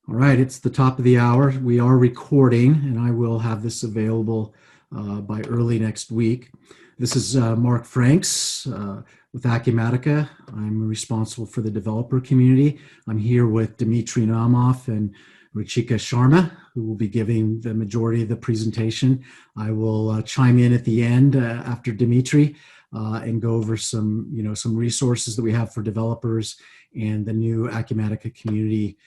All right, it's the top of the hour. We are recording, and I will have this available by early next week. This is Mark Franks with Acumatica. I'm responsible for the developer community. I'm here with Dmitrii Naumov and Ruchika Sharma, who will be giving the majority of the presentation. I will chime in at the end after Dmitrii and go over some resources that we have for developers and the new Acumatica community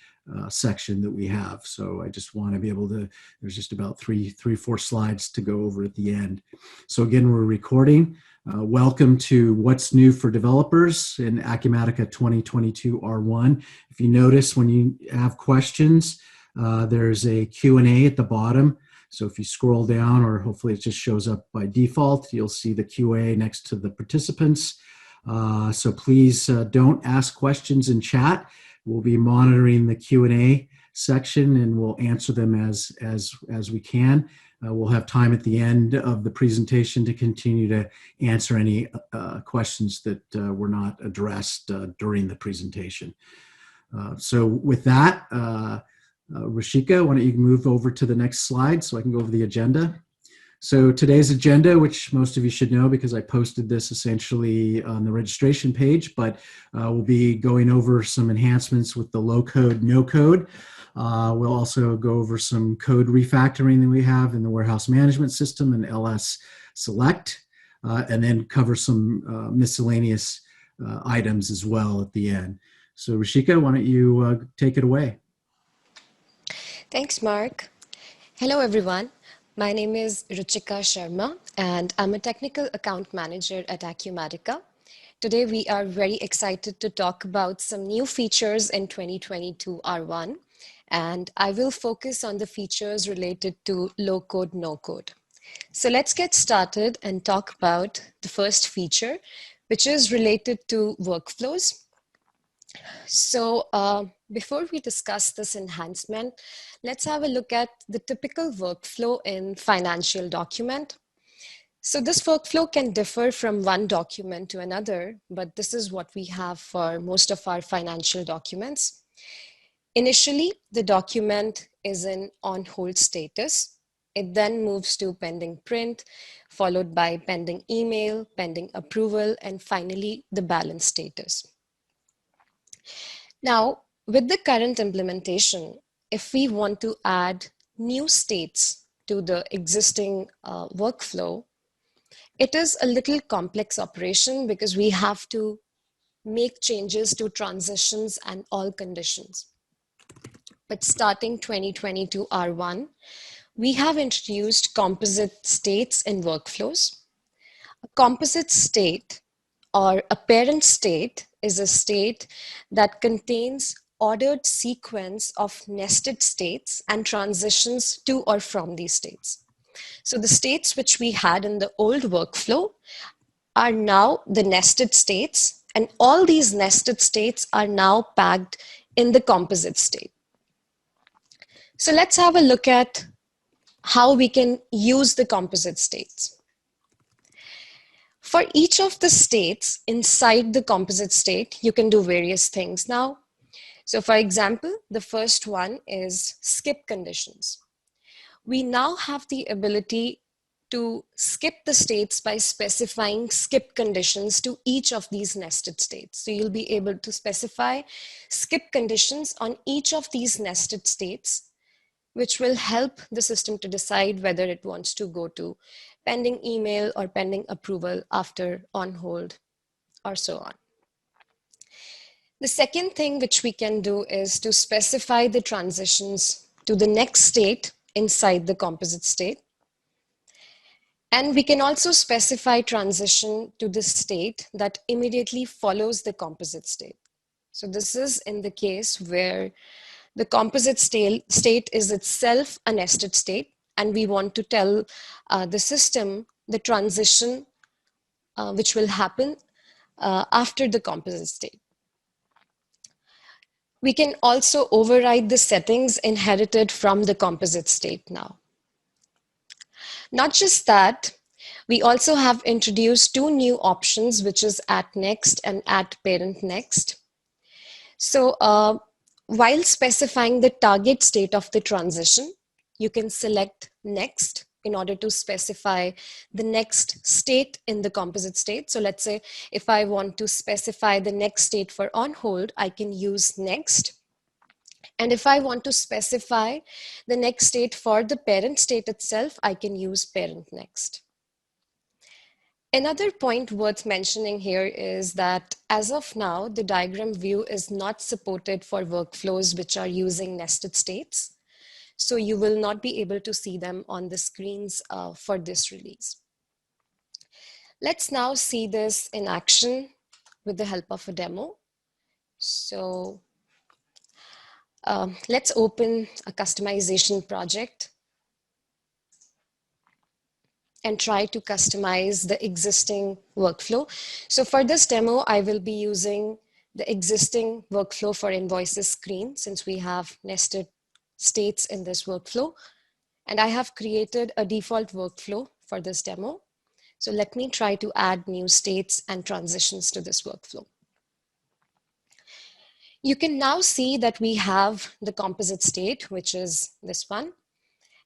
section that we have. So I just want to be able to, there's just about three, 4 slides to go over at the end. So again, we're recording. Welcome to What's New for Developers in Acumatica 2022 R1. If you notice, when you have questions, there's a Q&A at the bottom. So if you scroll down, or hopefully it just shows up by default, you'll see the QA next to the participants. So please don't ask questions in chat. We'll be monitoring the Q&A section and we'll answer them as we can. We'll have time at the end of the presentation to continue to answer any questions that were not addressed during the presentation. So with that, Ruchika, why don't you move over to the next slide so I can go over the agenda. So today's agenda, which most of you should know because I posted this essentially on the registration page, but we'll be going over some enhancements with the low code, no code. We'll also go over some code refactoring that we have in the warehouse management system and LSSelect, and then cover some miscellaneous items as well at the end. So Ruchika, why don't you take it away? Thanks, Mark. Hello, everyone. My name is Ruchika Sharma, and I'm a technical account manager at Acumatica. Today, we are very excited to talk about some new features in 2022 R1, and I will focus on the features related to low code, no code. So let's get started and talk about the first feature, which is related to workflows. So before we discuss this enhancement, let's have a look at the typical workflow in financial document. So this workflow can differ from one document to another, but this is what we have for most of our financial documents. Initially, the document is in on hold status. It then moves to pending print, followed by pending email, pending approval, and finally the balance status. Now, with the current implementation, if we want to add new states to the existing workflow, it is a little complex operation because we have to make changes to transitions and all conditions. But starting 2022 R1, we have introduced composite states in workflows. A composite state or a parent state is a state that contains ordered sequence of nested states and transitions to or from these states. So the states which we had in the old workflow are now the nested states, and all these nested states are now packed in the composite state. So let's have a look at how we can use the composite states. For each of the states inside the composite state, you can do various things now. So for example, the first one is skip conditions. We now have the ability to skip the states by specifying skip conditions to each of these nested states. So you'll be able to specify skip conditions on each of these nested states, which will help the system to decide whether it wants to go to pending email or pending approval after on hold or so on. The second thing which we can do is to specify the transitions to the next state inside the composite state. And we can also specify transition to the state that immediately follows the composite state. So this is in the case where the composite state is itself a nested state, and we want to tell the system the transition which will happen after the composite state. We can also override the settings inherited from the composite state now. Not just that, we also have introduced 2 new options, which is at next and at parent next. So while specifying the target state of the transition, you can select next in order to specify the next state in the composite state. So let's say if I want to specify the next state for on hold, I can use next. And if I want to specify the next state for the parent state itself, I can use parent next. Another point worth mentioning here is that as of now, the diagram view is not supported for workflows which are using nested states. So you will not be able to see them on the screens for this release. Let's now see this in action with the help of a demo. So let's open a customization project and try to customize the existing workflow. So for this demo, I will be using the existing workflow for invoices screen since we have nested states in this workflow. And I have created a default workflow for this demo. So let me try to add new states and transitions to this workflow. You can now see that we have the composite state, which is this one.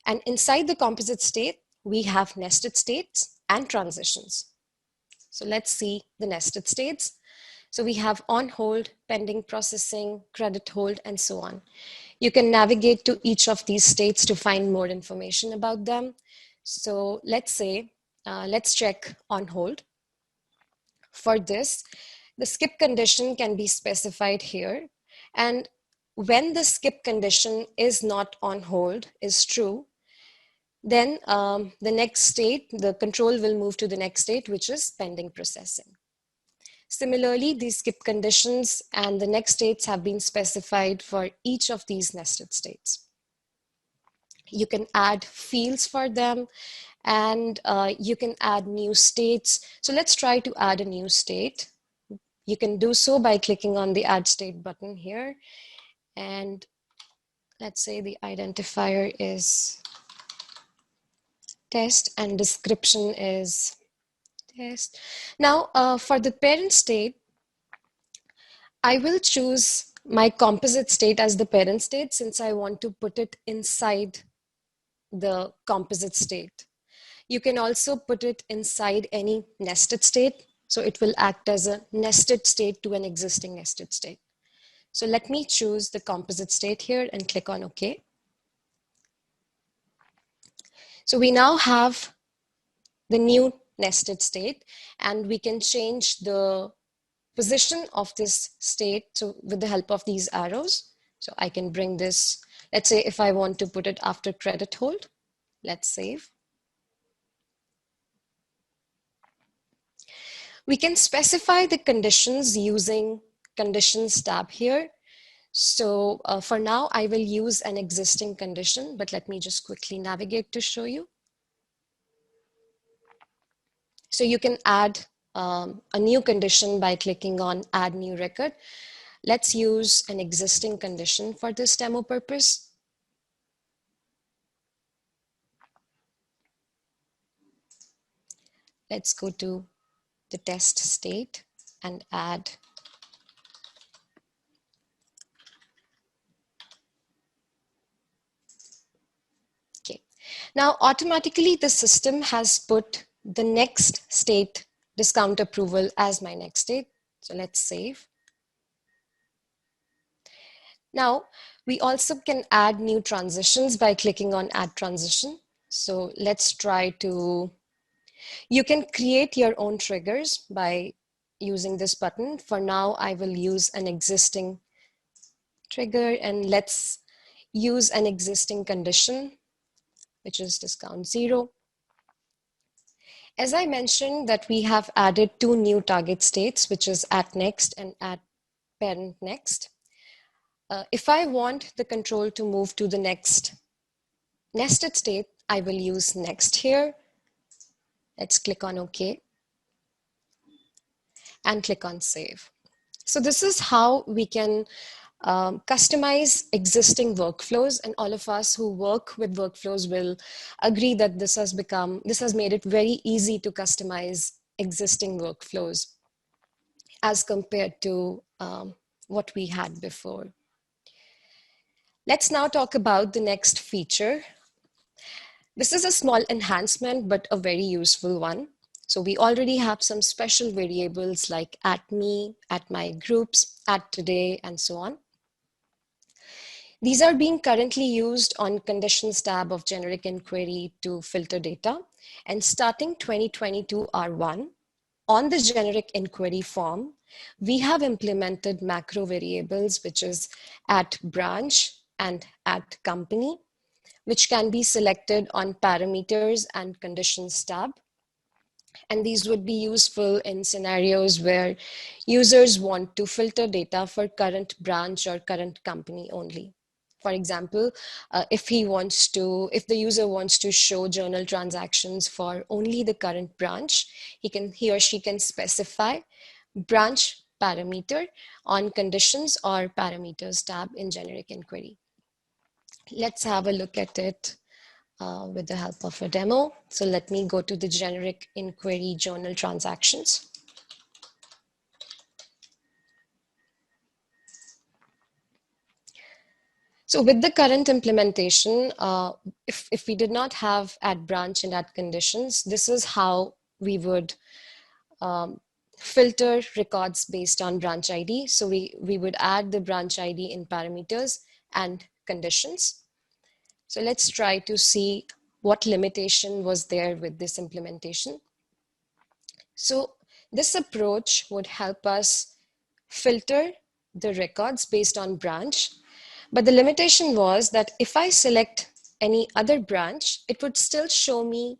And inside the composite state, we have nested states and transitions. So let's see the nested states. So we have on hold, pending processing, credit hold, and so on. You can navigate to each of these states to find more information about them. So let's say, let's check on hold. For this, the skip condition can be specified here. And when the skip condition is not on hold, is true, then the next state, the control will move to the next state, which is pending processing. Similarly, these skip conditions and the next states have been specified for each of these nested states. You can add fields for them and you can add new states. So let's try to add a new state. You can do so by clicking on the add state button here. And let's say the identifier is test and description is test. Now for the parent state, I will choose my composite state as the parent state since I want to put it inside the composite state. You can also put it inside any nested state. So it will act as a nested state to an existing nested state. So let me choose the composite state here and click on OK. So we now have the new nested state and we can change the position of this state so with the help of these arrows. So I can bring this, let's say if I want to put it after credit hold, let's save. We can specify the conditions using conditions tab here. So for now, I will use an existing condition, but let me just quickly navigate to show you. So you can add a new condition by clicking on add new record. Let's use an existing condition for this demo purpose. Let's go to the test state and add okay. Now automatically the system has put the next state discount approval as my next state. So let's save. Now we also can add new transitions by clicking on add transition. So let's try to, you can create your own triggers by using this button. For now, I will use an existing trigger and let's use an existing condition, which is discount 0. As I mentioned that we have added 2 new target states, which is at next and at parent next. If I want the control to move to the next nested state, I will use next here. Let's click on OK and click on save. So this is how we can customize existing workflows, and all of us who work with workflows will agree that this has made it very easy to customize existing workflows as compared to what we had before. Let's now talk about the next feature. This is a small enhancement, but a very useful one. So we already have some special variables like @me, @my_groups, @today, and so on. These are being currently used on conditions tab of generic inquiry to filter data. And starting 2022 R1, on the generic inquiry form, we have implemented macro variables, which is @branch and @company, which can be selected on parameters and conditions tab. And these would be useful in scenarios where users want to filter data for current branch or current company only. For example, if the user wants to show journal transactions for only the current branch, he or she can specify branch parameter on conditions or parameters tab in generic inquiry. Let's have a look at it with the help of a demo. So let me go to the generic inquiry journal transactions. So with the current implementation, if we did not have @branch and @conditions, this is how we would filter records based on branch ID. So we would add the branch ID in parameters and conditions. So let's try to see what limitation was there with this implementation. So this approach would help us filter the records based on branch. But the limitation was that if I select any other branch, it would still show me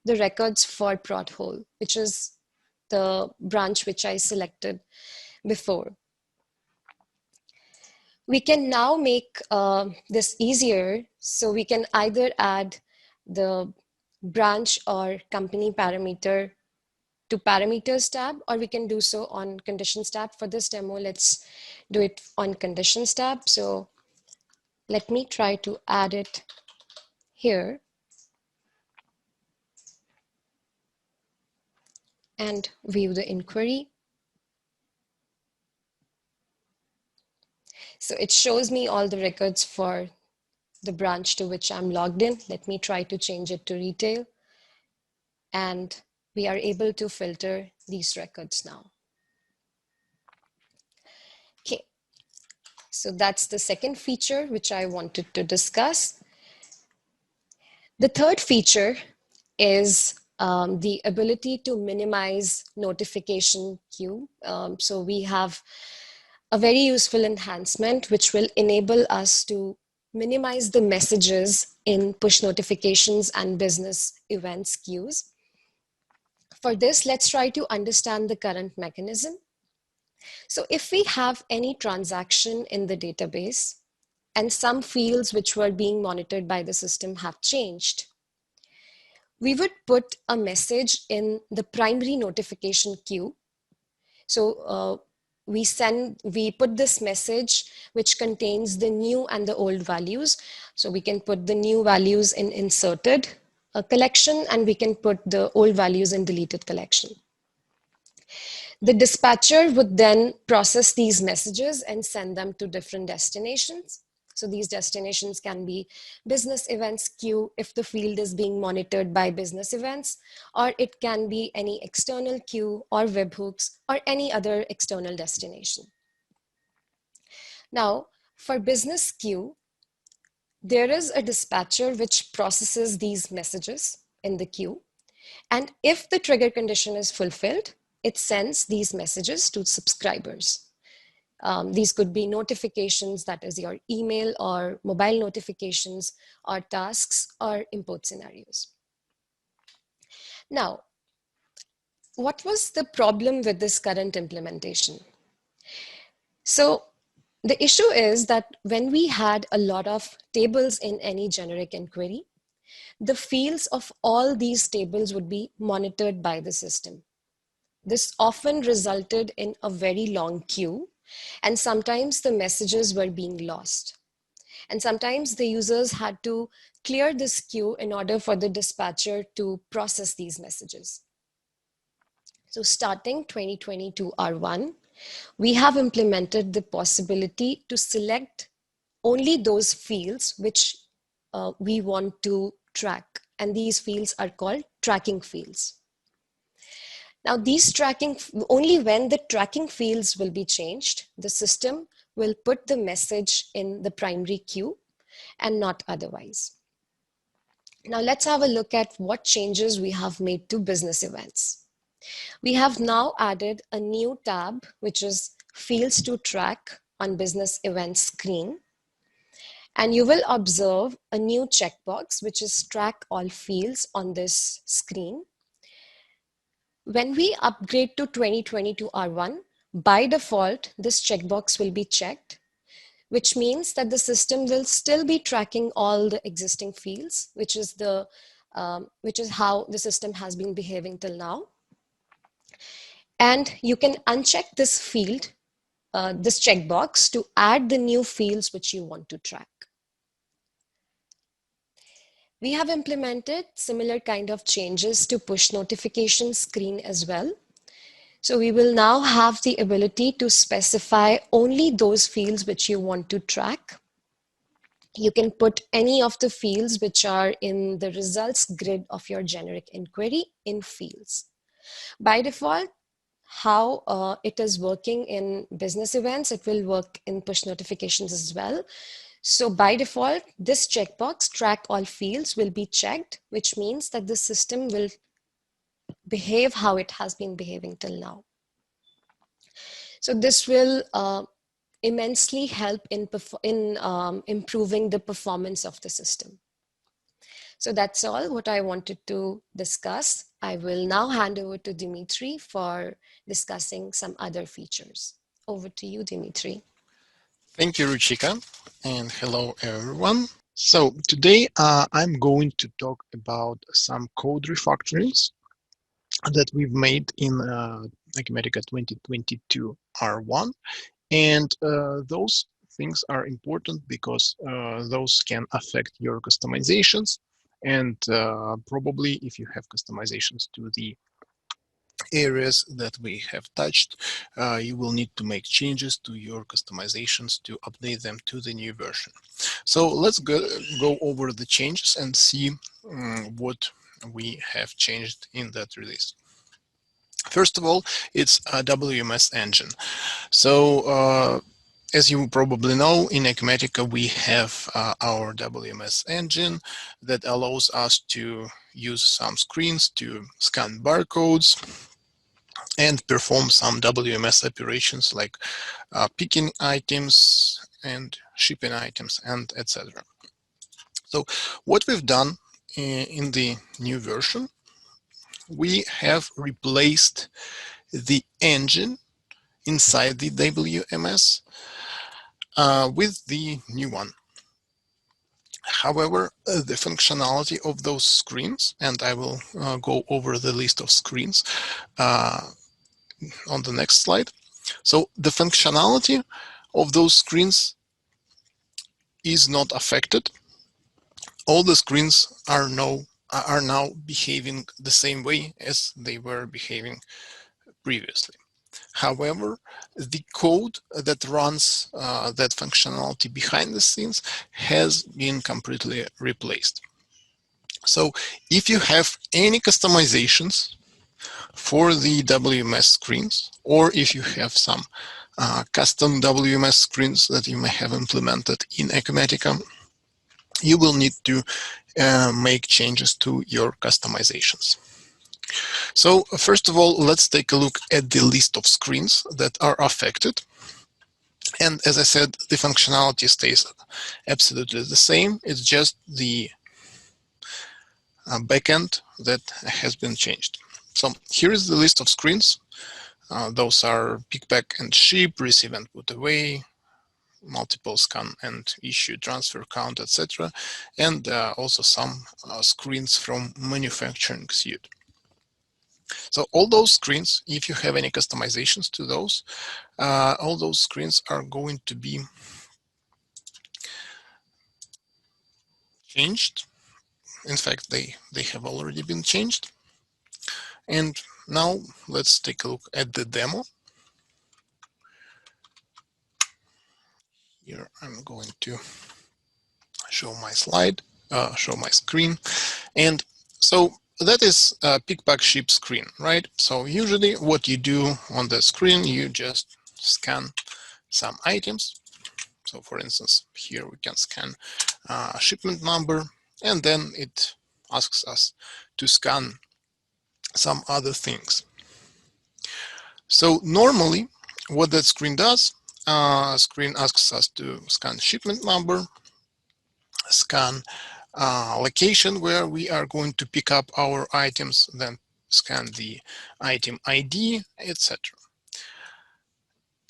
the records for prod whole, which is the branch which I selected before. We can now make this easier. So we can either add the branch or company parameter to parameters tab, or we can do so on conditions tab. For this demo, let's do it on conditions tab. So let me try to add it here and view the inquiry. So it shows me all the records for the branch to which I'm logged in. Let me try to change it to retail. And we are able to filter these records now. Okay, so that's the second feature which I wanted to discuss. The third feature is the ability to minimize notification queue. So we have a very useful enhancement which will enable us to minimize the messages in push notifications and business events queues. For this, let's try to understand the current mechanism. So if we have any transaction in the database and some fields which were being monitored by the system have changed, we would put a message in the primary notification queue. So we put this message which contains the new and the old values. So we can put the new values in inserted collection, and we can put the old values in deleted collection. The dispatcher would then process these messages and send them to different destinations. So these destinations can be business events queue if the field is being monitored by business events, or it can be any external queue or webhooks or any other external destination. Now, for business queue, there is a dispatcher which processes these messages in the queue. And if the trigger condition is fulfilled, it sends these messages to subscribers. These could be notifications, that is your email or mobile notifications, or tasks or import scenarios. Now, what was the problem with this current implementation? So the issue is that when we had a lot of tables in any generic inquiry, the fields of all these tables would be monitored by the system. This often resulted in a very long queue, and sometimes the messages were being lost. And sometimes the users had to clear this queue in order for the dispatcher to process these messages. So starting 2022 R1, we have implemented the possibility to select only those fields which we want to track. And these fields are called tracking fields. Now these only when the tracking fields will be changed, the system will put the message in the primary queue and not otherwise. Now let's have a look at what changes we have made to business events. We have now added a new tab, which is Fields to Track on Business Events screen. And you will observe a new checkbox, which is Track All Fields on this screen. When we upgrade to 2022 R1, by default, this checkbox will be checked, which means that the system will still be tracking all the existing fields, which is how the system has been behaving till now. And you can uncheck this field, this checkbox, to add the new fields which you want to track. We have implemented similar kind of changes to push notification screen as well. So we will now have the ability to specify only those fields which you want to track. You can put any of the fields which are in the results grid of your generic inquiry in fields. By default, how it is working in business events, it will work in push notifications as well. So by default, this checkbox, track all fields, will be checked, which means that the system will behave how it has been behaving till now. So this will immensely help in improving the performance of the system. So that's all what I wanted to discuss. I will now hand over to Dmitrii for discussing some other features. Over to you, Dmitrii. Thank you, Ruchika, and hello, everyone. So today I'm going to talk about some code refactorings that we've made in Acumatica 2022 R1. And those things are important because those can affect your customizations. And probably if you have customizations to the areas that we have touched, you will need to make changes to your customizations to update them to the new version. So let's go over the changes and see what we have changed in that release. First of all, it's a WMS Engine. So as you probably know, in Acumatica, we have our WMS engine that allows us to use some screens to scan barcodes and perform some WMS operations like picking items and shipping items and etc. So what we've done in the new version, we have replaced the engine inside the WMS with the new one. However, the functionality of those screens, and I will go over the list of screens on the next slide. So the functionality of those screens is not affected. All the screens are now behaving the same way as they were behaving previously. However, the code that runs that functionality behind the scenes has been completely replaced. So if you have any customizations for the WMS screens, or if you have some custom WMS screens that you may have implemented in Acumatica, you will need to make changes to your customizations. So first of all, let's take a look at the list of screens that are affected. And as I said, the functionality stays absolutely the same. It's just the backend that has been changed. So here is the list of screens. Those are pickback and ship, receive and put away, multiple scan and issue, transfer count, etc. And also some screens from manufacturing suite. So all those screens, if you have any customizations to those, all those screens are going to be changed. In fact, they have already been changed. And now let's take a look at the demo. here I'm going to show my slide, show my screen. And so that is a Pickback ship screen, right? So usually what you do on the screen, you just scan some items. So for instance, here we can scan shipment number, and then it asks us to scan some other things. So normally what that screen does, screen asks us to scan shipment number, scan location where we are going to pick up our items, then scan the item ID, etc.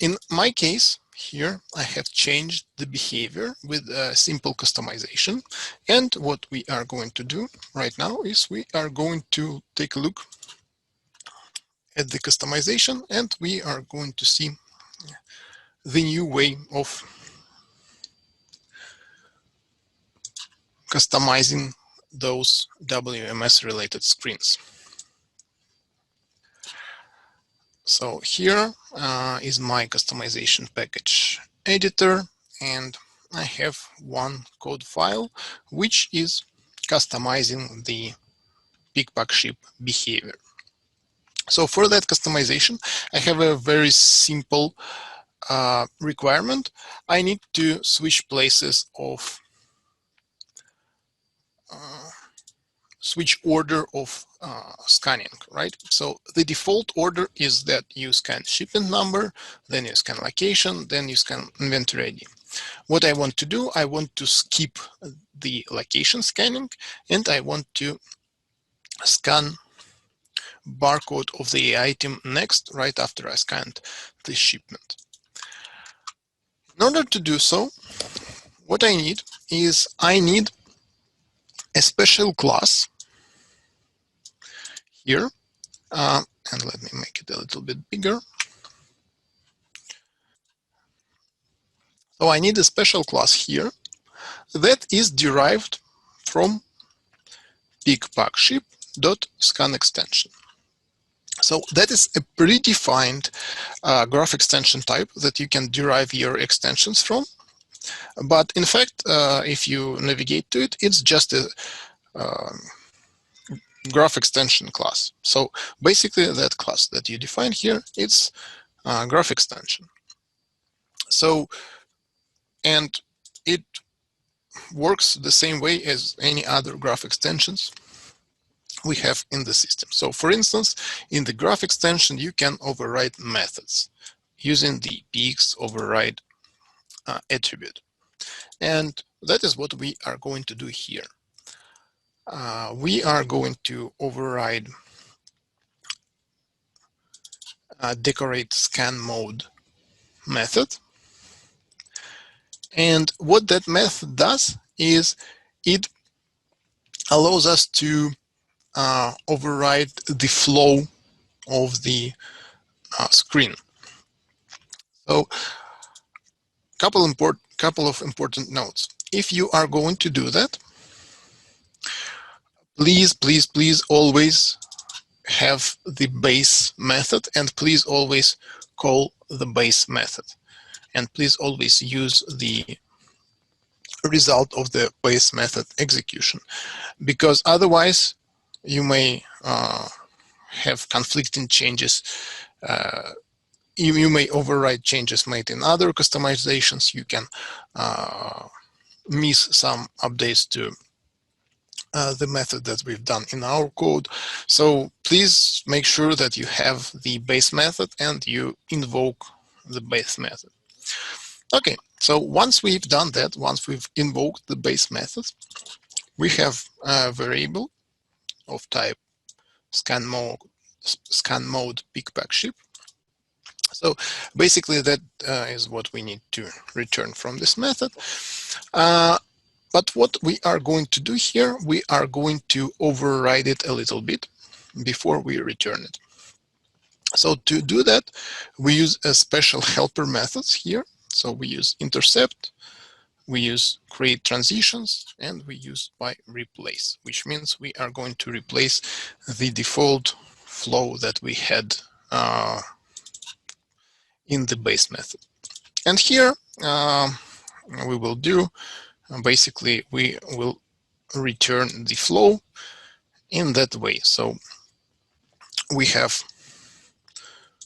In my case, here I have changed the behavior with a simple customization. And what we are going to do right now is we are going to take a look at the customization, and we are going to see the new way of customizing those WMS related screens. So here is my customization package editor, and I have one code file which is customizing the Pickback ship behavior. So for that customization, I have a very simple requirement. I need to switch places of switch order of scanning, right? So the default order is that you scan shipment number, then you scan location, then you scan inventory ID. What I want to do, I want to skip the location scanning, and I want to scan barcode of the item next, right after I scanned the shipment. In order to do so, what I need is I need a special class here, and let me make it a little bit bigger. So I need a special class here that is derived from pickbackship.scan extension. So that is a predefined graph extension type that you can derive your extensions from. But in fact, if you navigate to it, it's just a graph extension class. So basically that class that you define here, it's graph extension. So, and it works the same way as any other graph extensions we have in the system. So for instance, in the graph extension, you can override methods using the px override attribute. And that is what we are going to do here. We are going to override decorate scan mode method. And what that method does is it allows us to override the flow of the screen. So couple of important notes. If you are going to do that, please always have the base method, and please always call the base method, and please always use the result of the base method execution, because otherwise you may have conflicting changes. You may override changes made in other customizations. You can miss some updates to the method that we've done in our code. So please make sure that you have the base method and you invoke the base method. Okay, so once we've done that, once we've invoked the base method, we have a variable of type scan mode pickback ship. So basically that is what we need to return from this method. But what we are going to do here, we are going to override it a little bit before we return it. So to do that, we use a special helper methods here. So we use intercept, we use create transitions, and we use by replace, which means we are going to replace the default flow that we had in the base method. And here we will do, basically we will return the flow in that way. So we have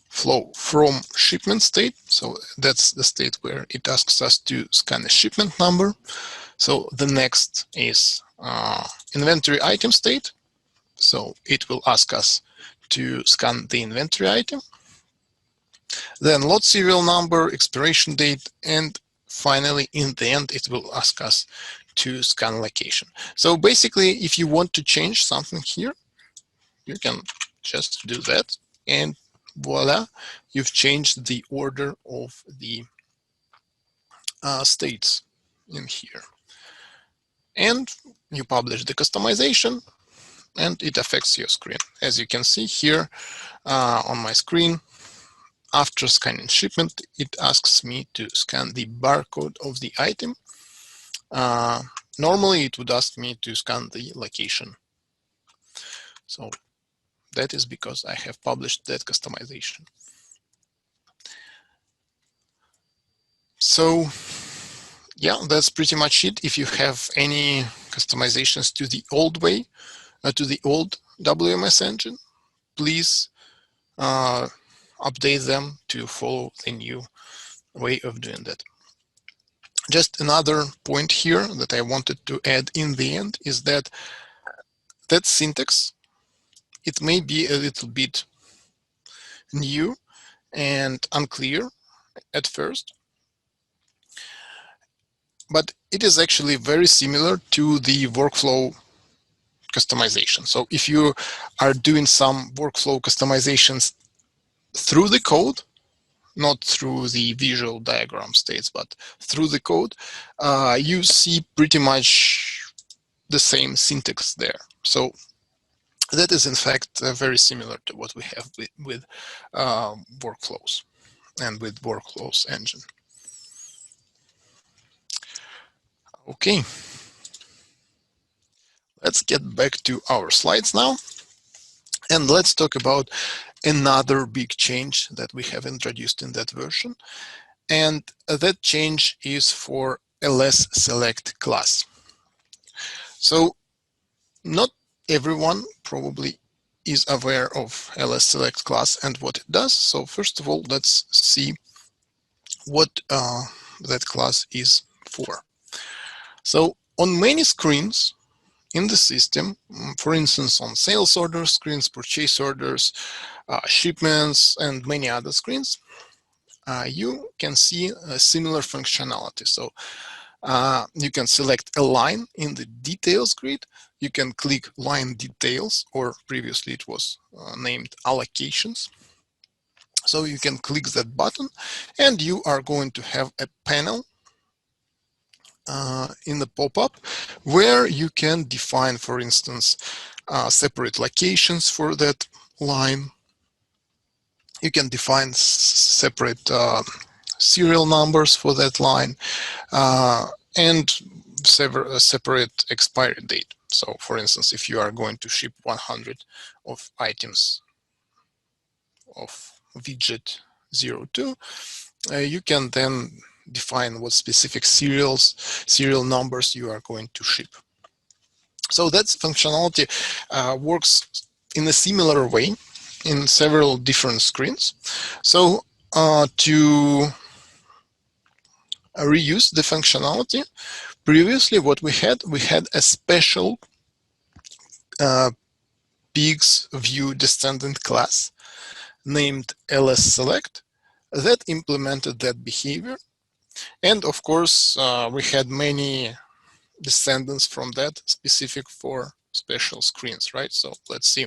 flow from shipment state. So that's the state where it asks us to scan a shipment number. So the next is inventory item state. So it will ask us to scan the inventory item. Then lot serial number, expiration date, and finally in the end it will ask us to scan location. So basically if you want to change something here, you can just do that, and voila, you've changed the order of the states in here. And you publish the customization, and it affects your screen. As you can see here on my screen, after scanning shipment, it asks me to scan the barcode of the item. Normally, it would ask me to scan the location. So that is because I have published that customization. So yeah, that's pretty much it. If you have any customizations to the old way, to the old WMS engine, please update them to follow the new way of doing that. Just another point here that I wanted to add in the end is that that syntax, it may be a little bit new and unclear at first, but it is actually very similar to the workflow customization. So if you are doing some workflow customizations through the code, not through the visual diagram states, but through the code, you see pretty much the same syntax there. So that is in fact very similar to what we have with workflows and with workflows engine. Okay, let's get back to our slides now, and let's talk about another big change that we have introduced in that version, and that change is for LSSelect class. So not everyone probably is aware of LSSelect class and what it does. So first of all, let's see what that class is for. So on many screens in the system, for instance, on sales order screens, purchase orders, shipments, and many other screens, you can see a similar functionality. So you can select a line in the details grid. You can click line details, or previously it was named allocations. So you can click that button and you are going to have a panel in the pop-up where you can define, for instance, separate locations for that line. You can define separate serial numbers for that line and separate expiry date. So for instance, if you are going to ship 100 of items of widget 02, you can then define what specific serial numbers you are going to ship. So that functionality works in a similar way in several different screens. So to reuse the functionality, previously what we had a special pigs view descendant class named LSSelect that implemented that behavior. And of course, we had many descendants from that specific for special screens, right? So let's see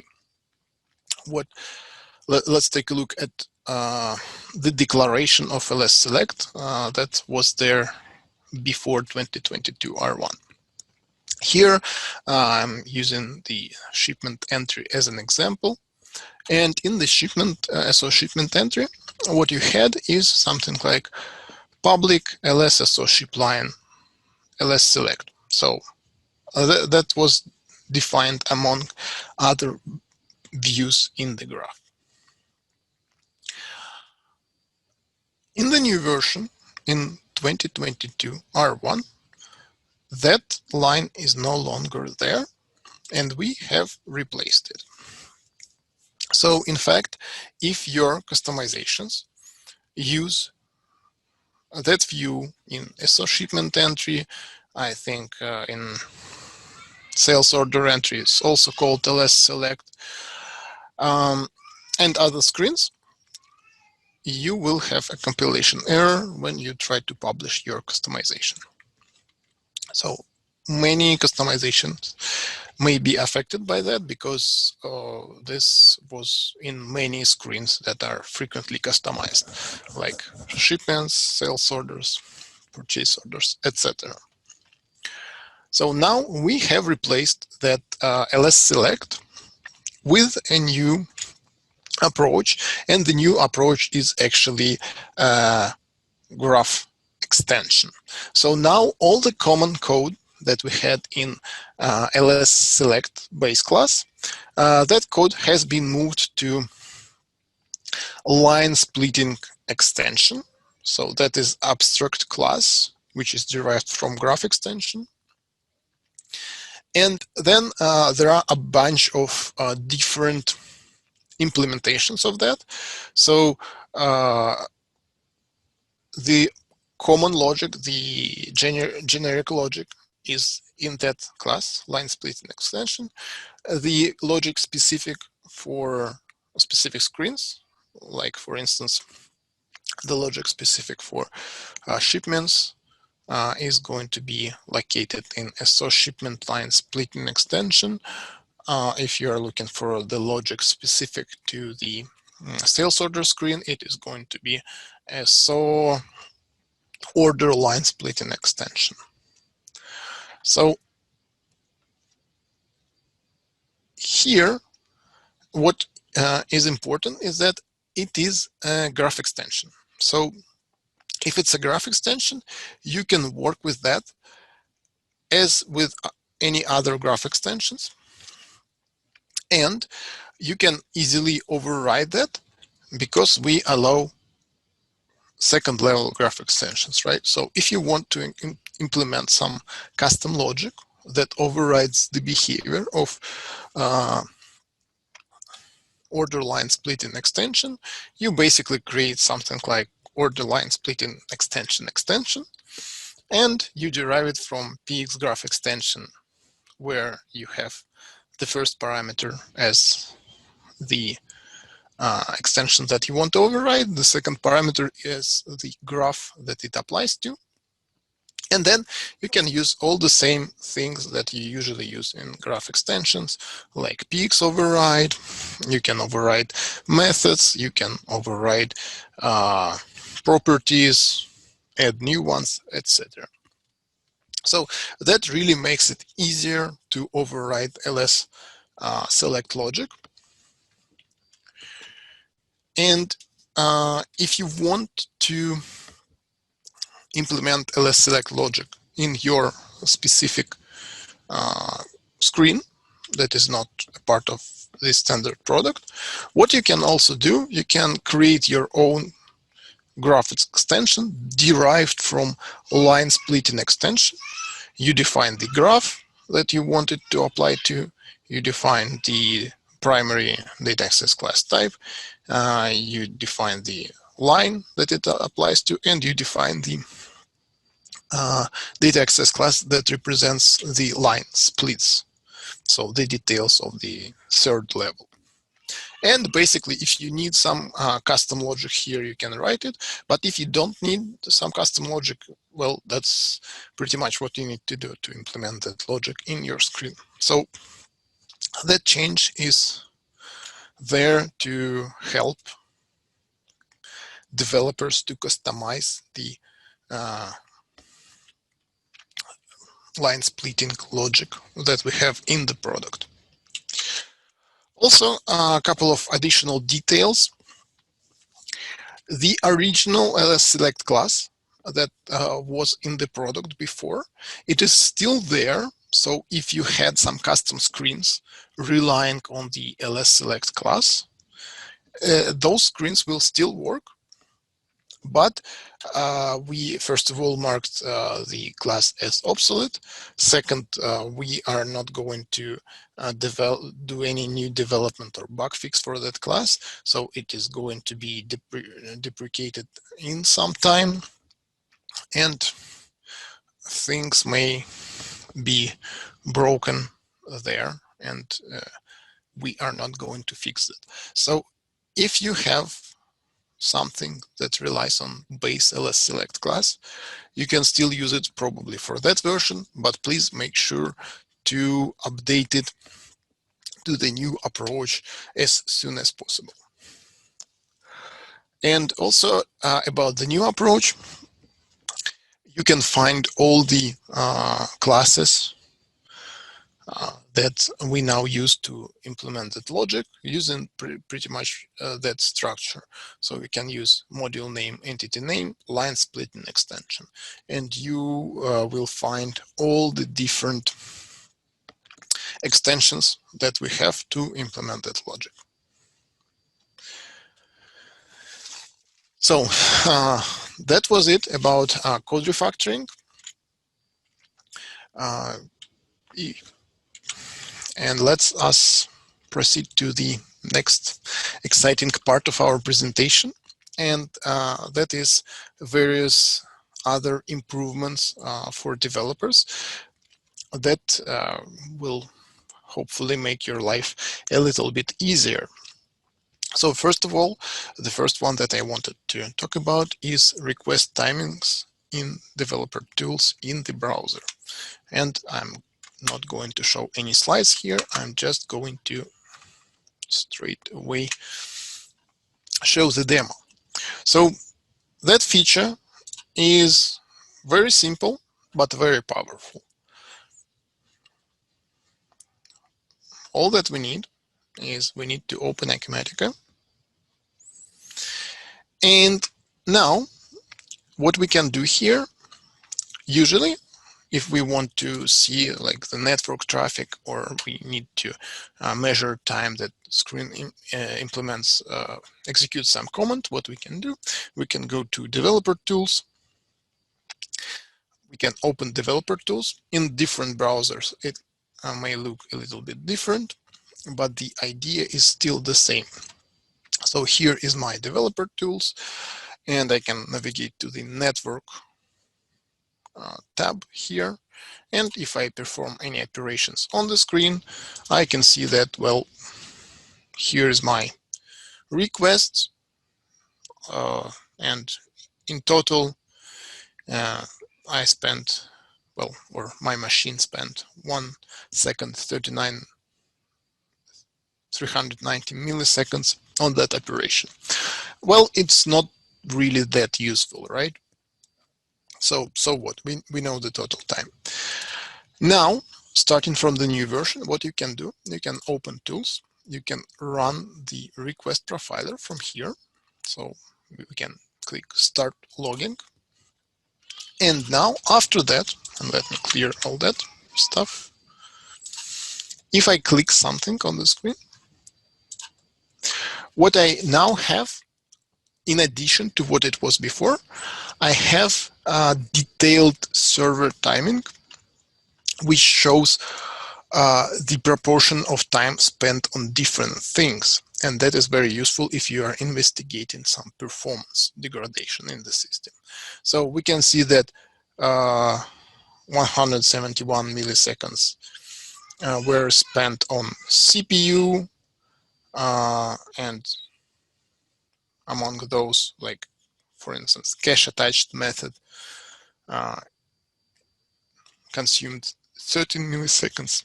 let's take a look at the declaration of LSSelect that was there before 2022 R1. Here, I'm using the shipment entry as an example. And in the shipment, SO shipment entry, what you had is something like public LSSO ship line LSSelect. So that was defined among other views in the graph. In the new version, in 2022 R1, that line is no longer there, and we have replaced it. So in fact, if your customizations use that view in SO shipment entry, I think in sales order entry is also called LSSelect, and other screens, you will have a compilation error when you try to publish your customization. So many customizations may be affected by that because this was in many screens that are frequently customized, like shipments, sales orders, purchase orders, etc. So now we have replaced that LSSelect with a new approach, and the new approach is actually graph extension. So now all the common code that we had in LSSelect base class, that code has been moved to line splitting extension. So that is abstract class, which is derived from graph extension. And then there are a bunch of different implementations of that. So the common logic, the generic logic is in that class, line splitting extension. The logic specific for specific screens, like for instance, the logic specific for shipments is going to be located in SO shipment line splitting extension. If you are looking for the logic specific to the sales order screen, it is going to be SO order line splitting extension. So here, what is important is that it is a graph extension. So if it's a graph extension, you can work with that as with any other graph extensions. And you can easily override that because we allow second level graph extensions, right? So if you want to implement some custom logic that overrides the behavior of order line splitting extension, you basically create something like order line splitting extension, and you derive it from px graph extension, where you have the first parameter as the extension that you want to override. The second parameter is the graph that it applies to. And then you can use all the same things that you usually use in graph extensions, like px override. You can override methods, you can override properties, add new ones, etc. So that really makes it easier to override LSSelect logic. And if you want to implement LSSelect logic in your specific screen that is not a part of this standard product, what you can also do, you can create your own graph extension derived from line splitting extension. You define the graph that you want it to apply to, you define the primary data access class type, you define the line that it applies to, and you define the data access class that represents the line splits, so the details of the third level. And basically, if you need some custom logic here, you can write it. But if you don't need some custom logic, well, that's pretty much what you need to do to implement that logic in your screen. So that change is there to help developers to customize the line splitting logic that we have in the product. Also, a couple of additional details. The original LSSelect class that was in the product before, it is still there. So if you had some custom screens relying on the LSSelect class, those screens will still work. But we first of all marked the class as obsolete. Second, we are not going to do any new development or bug fix for that class. So it is going to be deprecated in some time, and things may be broken there, and we are not going to fix it. So if you have something that relies on base LSSelect class, you can still use it probably for that version, but please make sure to update it to the new approach as soon as possible. And also about the new approach, you can find all the classes that we now use to implement that logic using pretty much that structure. So we can use module name, entity name, line splitting extension, and you will find all the different extensions that we have to implement that logic. So that was it about code refactoring. And let's us proceed to the next exciting part of our presentation, and that is various other improvements for developers that will hopefully make your life a little bit easier. So first of all, the first one that I wanted to talk about is request timings in developer tools in the browser. And I'm not going to show any slides here. I'm just going to straight away show the demo. So that feature is very simple, but very powerful. All that we need is we need to open Acumatica. And now what we can do here, usually, if we want to see like the network traffic, or we need to measure time that screen executes some command, what we can do, we can go to developer tools. We can open developer tools in different browsers. It may look a little bit different, but the idea is still the same. So here is my developer tools, and I can navigate to the network tab here. And if I perform any operations on the screen, I can see that, well, here's my requests. And in total, I spent, well, or my machine spent 1 second, 390 milliseconds on that operation. Well, it's not really that useful, right? So what? We know the total time. Now, starting from the new version, what you can do, you can open tools, you can run the request profiler from here. So we can click start logging. And now after that, and let me clear all that stuff. If I click something on the screen, what I now have, in addition to what it was before, I have a detailed server timing, which shows the proportion of time spent on different things. And that is very useful if you are investigating some performance degradation in the system. So we can see that 171 milliseconds were spent on CPU, and among those, like, for instance, cache attached method consumed 13 milliseconds.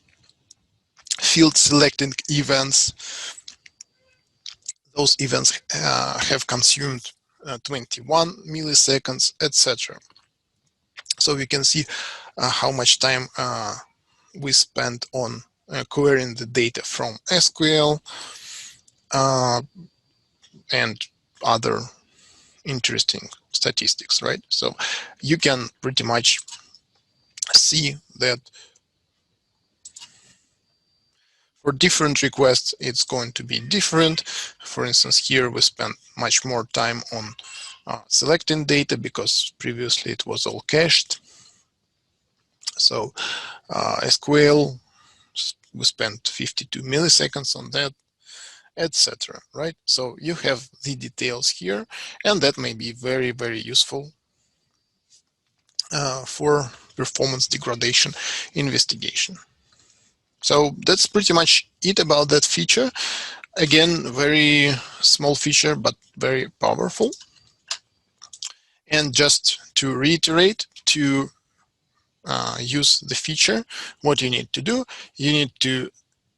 Field selecting events, those events have consumed 21 milliseconds, etc. So we can see how much time we spent on querying the data from SQL and other interesting statistics, right? So you can pretty much see that for different requests, it's going to be different. For instance, here we spent much more time on selecting data because previously it was all cached. So SQL, we spent 52 milliseconds on that, etc. Right? So you have the details here, and that may be very, very useful for performance degradation investigation. So that's pretty much it about that feature. Again, very small feature, but very powerful. And just to reiterate, to use the feature, what you need to do, you need to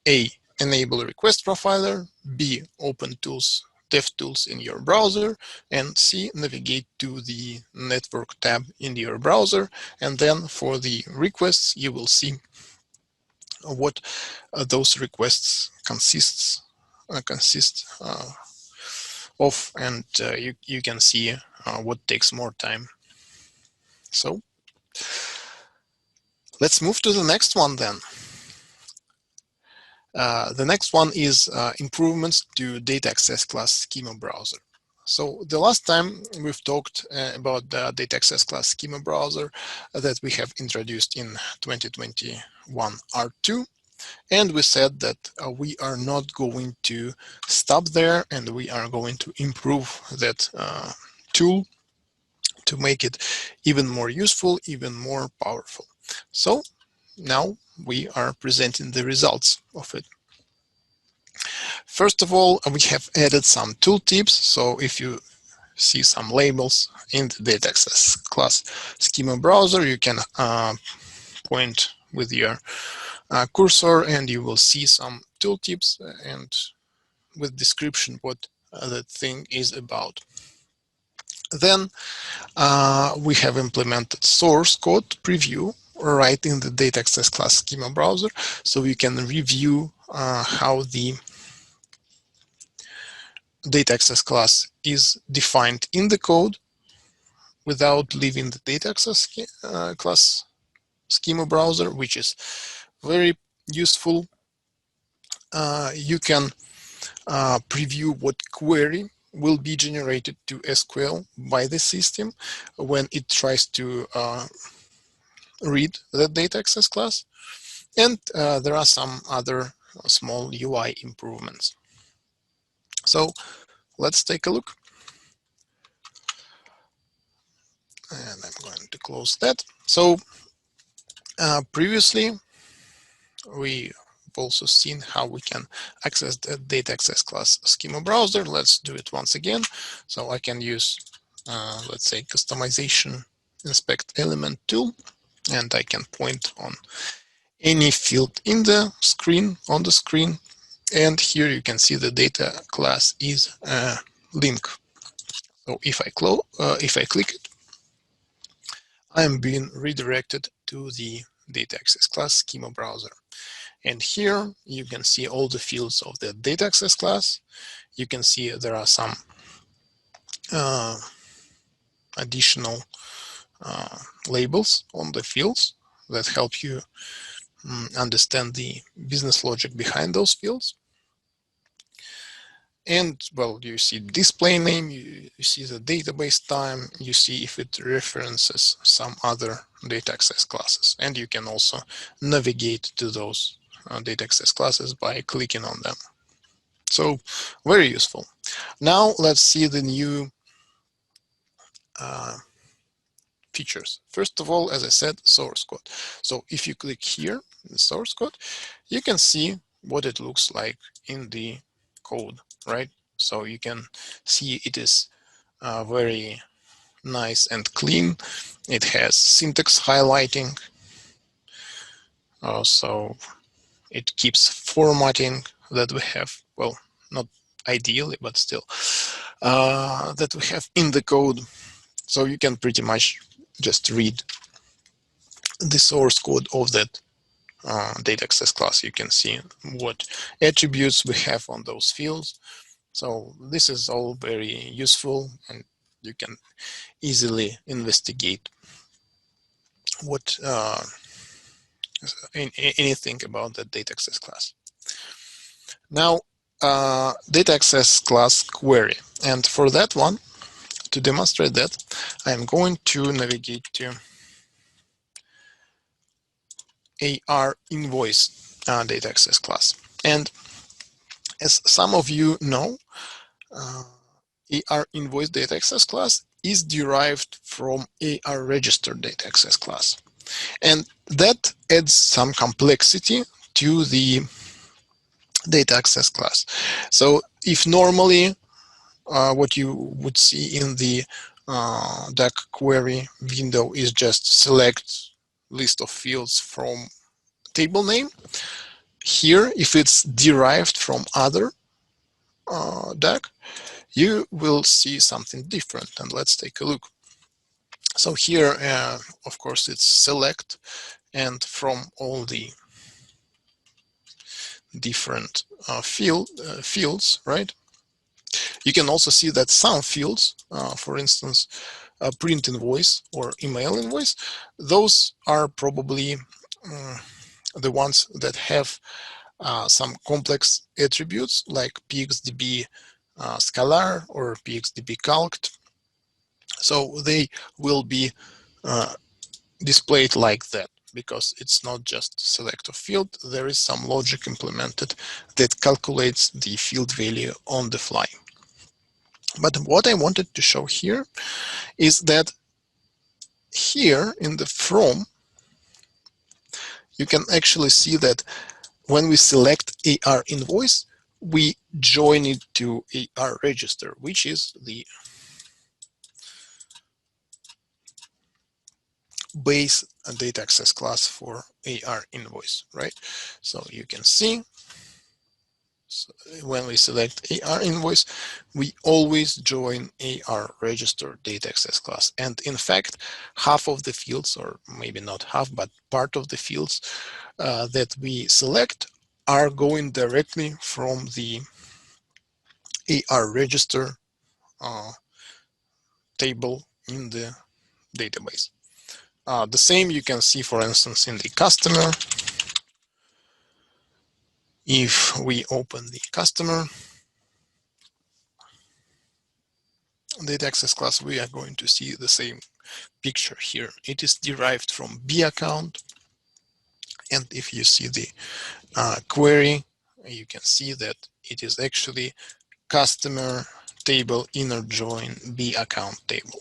A, enable a request profiler, B, open tools, DevTools in your browser, and C, navigate to the network tab in your browser. And then for the requests, you will see what those requests consist of, and you can see what takes more time. So let's move to the next one then. The next one is improvements to data access class schema browser. So the last time we've talked about the data access class schema browser that we have introduced in 2021 R2. And we said that we are not going to stop there, and we are going to improve that tool to make it even more useful, even more powerful. So now we are presenting the results of it. First of all, we have added some tooltips. So if you see some labels in the data access class schema browser, you can point with your cursor and you will see some tooltips and with description what that thing is about. Then we have implemented source code preview right in the data access class schema browser, so you can review how the data access class is defined in the code without leaving the data access class schema browser, which is very useful. You can preview what query will be generated to SQL by the system when it tries to read the data access class. And there are some other small UI improvements. So let's take a look. And I'm going to close that. So previously, we've also seen how we can access the data access class schema browser. Let's do it once again. So I can use, let's say, customization inspect element tool, and I can point on any field in the screen, on the screen. And here you can see the data class is a link. So if I click it, I am being redirected to the data access class schema browser. And here you can see all the fields of the data access class. You can see there are some additional labels on the fields that help you understand the business logic behind those fields. And well, you see display name, you see the database time, you see if it references some other data access classes. And you can also navigate to those data access classes by clicking on them. So very useful. Now let's see the new features. First of all, as I said, source code. So if you click here, the source code, you can see what it looks like in the code, right? So you can see it is very nice and clean. It has syntax highlighting. So it keeps formatting that we have, well, not ideally, but still, that we have in the code. So you can pretty much just read the source code of that data access class. You can see what attributes we have on those fields. So this is all very useful, and you can easily investigate what anything about the data access class. Now, data access class query, and for that one, to demonstrate that, I'm going to navigate to AR invoice data access class. And as some of you know, AR invoice data access class is derived from AR register data access class. And that adds some complexity to the data access class. So if normally what you would see in the DAC query window is just select list of fields from table name, here if it's derived from other DAC, you will see something different, and let's take a look. So here, of course, it's select, and from all the different fields, right? You can also see that some fields, for instance, print invoice or email invoice, those are probably the ones that have some complex attributes like pxdb scalar or pxdb calced. So they will be displayed like that, because it's not just select a field, there is some logic implemented that calculates the field value on the fly. But what I wanted to show here is that here in the from, you can actually see that when we select AR invoice, we join it to AR register, which is the base data access class for AR invoice, right? So you can see, so when we select AR invoice, we always join AR register data access class. And in fact, half of the fields, or maybe not half, but part of the fields that we select are going directly from the AR register table in the database. The same you can see, for instance, in the customer. If we open the customer data access class, we are going to see the same picture here. It is derived from B account. And if you see the query, you can see that it is actually customer table inner join B account table.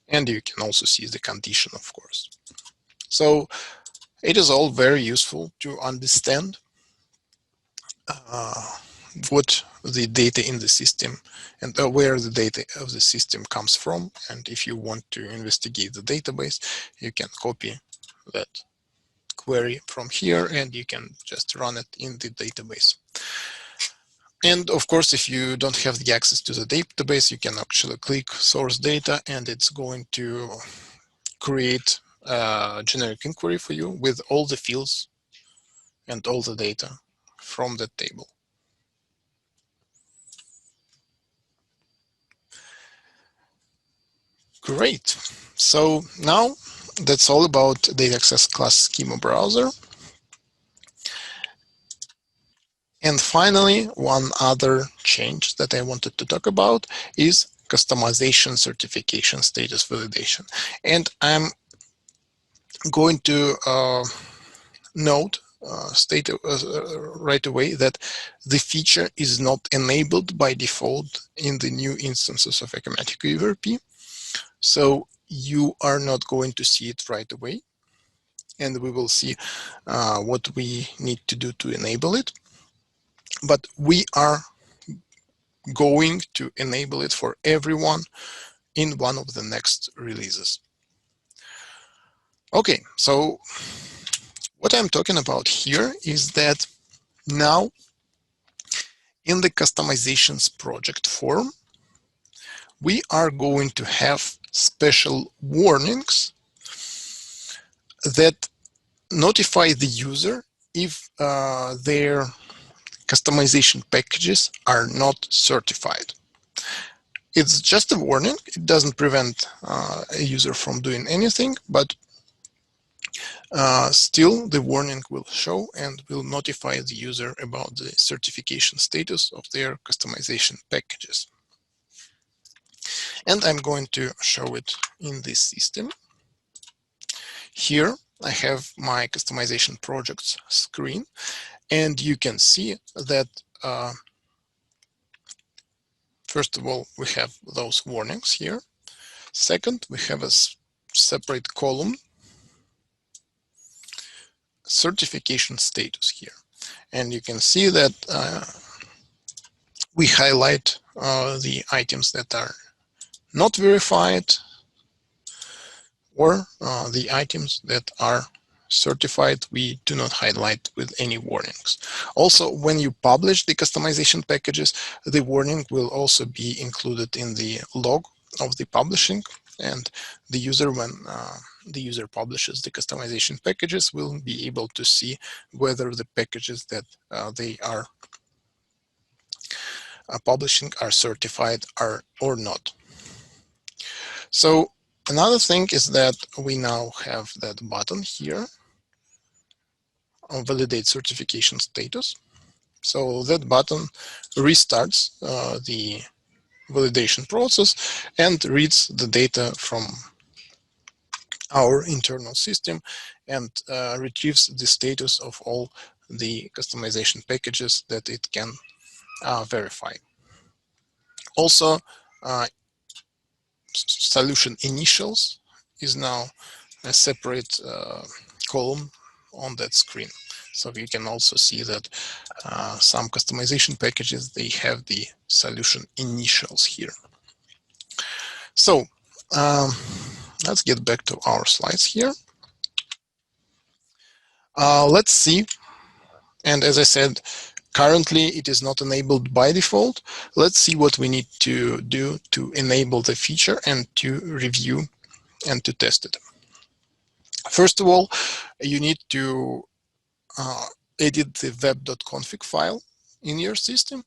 And you can also see the condition, of course. So it is all very useful to understand what the data in the system and where the data of the system comes from. And if you want to investigate the database, you can copy that query from here and you can just run it in the database. And of course, if you don't have the access to the database, you can actually click source data and it's going to create a generic inquiry for you with all the fields and all the data from that table. Great. So now that's all about data access class schema browser. And finally, one other change that I wanted to talk about is customization certification status validation. And I'm going to note right away that the feature is not enabled by default in the new instances of Acumatica ERP. So you are not going to see it right away. And we will see what we need to do to enable it. But we are going to enable it for everyone in one of the next releases. Okay, so what I'm talking about here is that now in the customizations project form, we are going to have special warnings that notify the user if their customization packages are not certified. It's just a warning. It doesn't prevent a user from doing anything, but still the warning will show and will notify the user about the certification status of their customization packages. And I'm going to show it in this system. Here I have my customization projects screen, and you can see that first of all, we have those warnings here. Second, we have a separate column, certification status here. And you can see that we highlight the items that are not verified, or the items that are certified, we do not highlight with any warnings. Also, when you publish the customization packages, the warning will also be included in the log of the publishing, and the user, when the user publishes the customization packages, will be able to see whether the packages that they are publishing are certified or not. So another thing is that we now have that button here, validate certification status. So that button restarts the validation process and reads the data from our internal system and retrieves the status of all the customization packages that it can verify. Also, solution initials is now a separate column on that screen. So you can also see that some customization packages, they have the solution initials here. So let's get back to our slides here. Let's see. And as I said, currently it is not enabled by default. Let's see what we need to do to enable the feature and to review and to test it. First of all, you need to edit the web.config file in your system,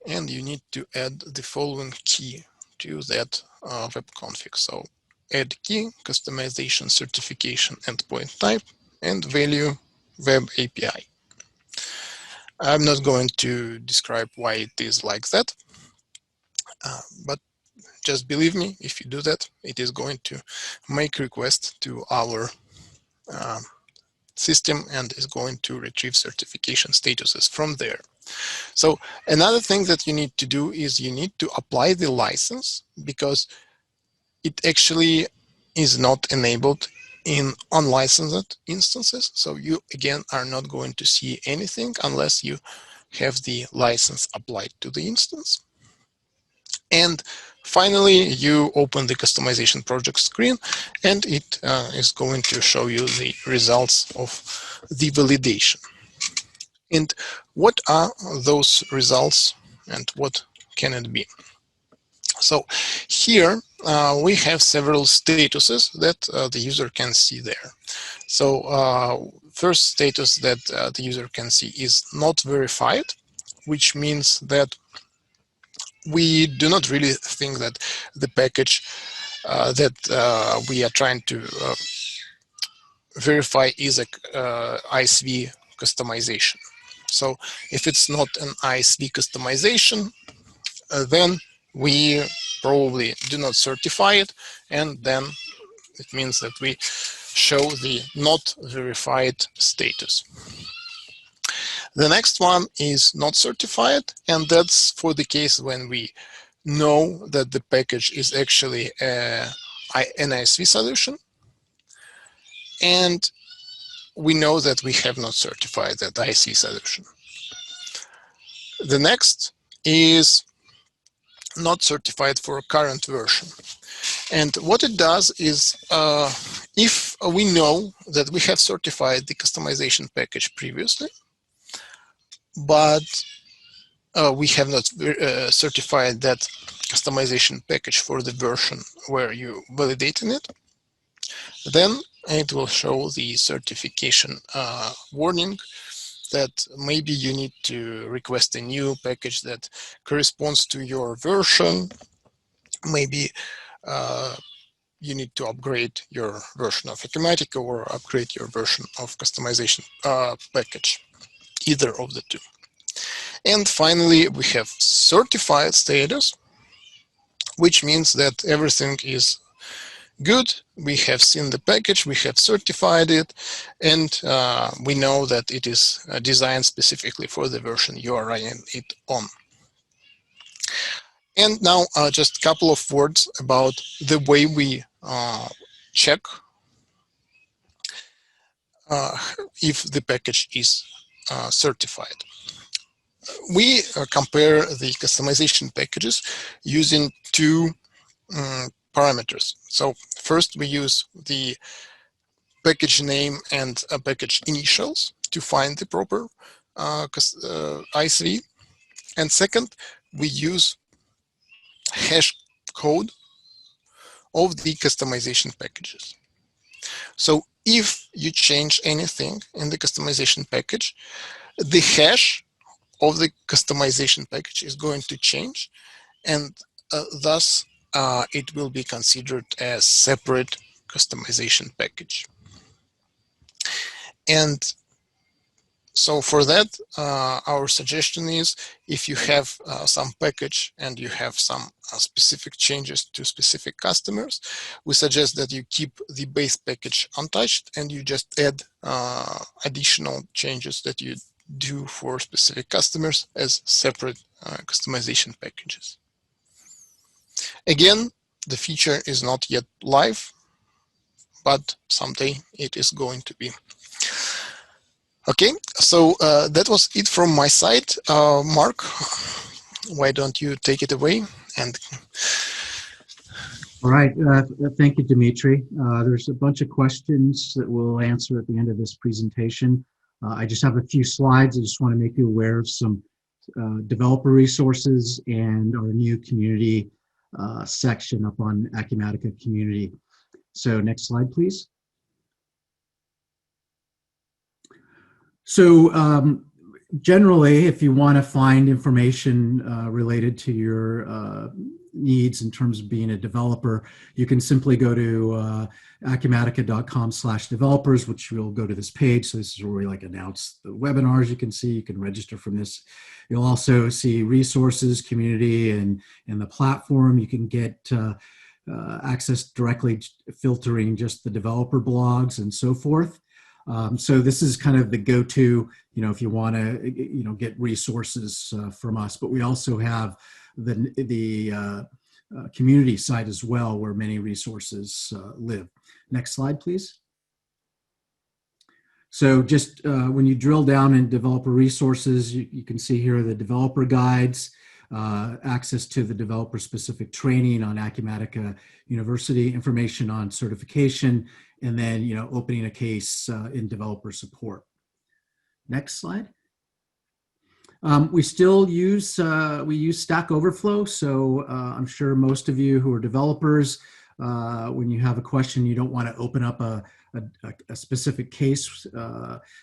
and you need to add the following key to that web config. So add key, customization, certification, endpoint type, and value web API. I'm not going to describe why it is like that, but just believe me, if you do that, it is going to make request to our system and is going to retrieve certification statuses from there. So another thing that you need to do is you need to apply the license, because it actually is not enabled in unlicensed instances. So you again are not going to see anything unless you have the license applied to the instance. And finally, you open the customization project screen, and it is going to show you the results of the validation. And what are those results and what can it be? So here we have several statuses that the user can see there. So first status that the user can see is not verified, which means that we do not really think that the package that we are trying to verify is a ISV customization. So if it's not an ISV customization, then we probably do not certify it, and then it means that we show the not verified status. The next one is not certified, and that's for the case when we know that the package is actually an ISV solution, and we know that we have not certified that ISV solution. The next is not certified for a current version. And what it does is, if we know that we have certified the customization package previously, but we have not certified that customization package for the version where you validating it, then it will show the certification warning that maybe you need to request a new package that corresponds to your version. Maybe you need to upgrade your version of Acumatica or upgrade your version of customization package, either of the two. And finally, we have certified status, which means that everything is good. We have seen the package, we have certified it, and we know that it is designed specifically for the version you are running it on. And now just a couple of words about the way we check if the package is certified. We compare the customization packages using two parameters. So first we use the package name and package initials to find the proper ISV. And second, we use hash code of the customization packages. So if you change anything in the customization package, the hash of the customization package is going to change, and thus it will be considered as separate customization package. And so for that, our suggestion is, if you have some package and you have some specific changes to specific customers, we suggest that you keep the base package untouched and you just add additional changes that you do for specific customers as separate customization packages. Again, the feature is not yet live, but someday it is going to be. Okay, so that was it from my side. Mark, why don't you take it away? And all right, thank you, Dmitrii. There's a bunch of questions that we'll answer at the end of this presentation. I just have a few slides. I just want to make you aware of some developer resources and our new community section up on Acumatica community. So next slide, please. So generally, if you want to find information related to your needs in terms of being a developer, you can simply go to acumatica.com/developers, which will go to this page. So this is where we announce the webinars. You can see, you can register from this. You'll also see resources, community, and the platform. You can get access directly, filtering just the developer blogs and so forth. So this is kind of the go-to, if you want to, get resources from us. But we also have the community site as well, where many resources live. Next slide, please. So just when you drill down in developer resources, you can see here the developer guides, access to the developer-specific training on Acumatica University, information on certification, and then opening a case in developer support. Next slide. We still use Stack Overflow, so I'm sure most of you who are developers, when you have a question, you don't want to open up a specific case.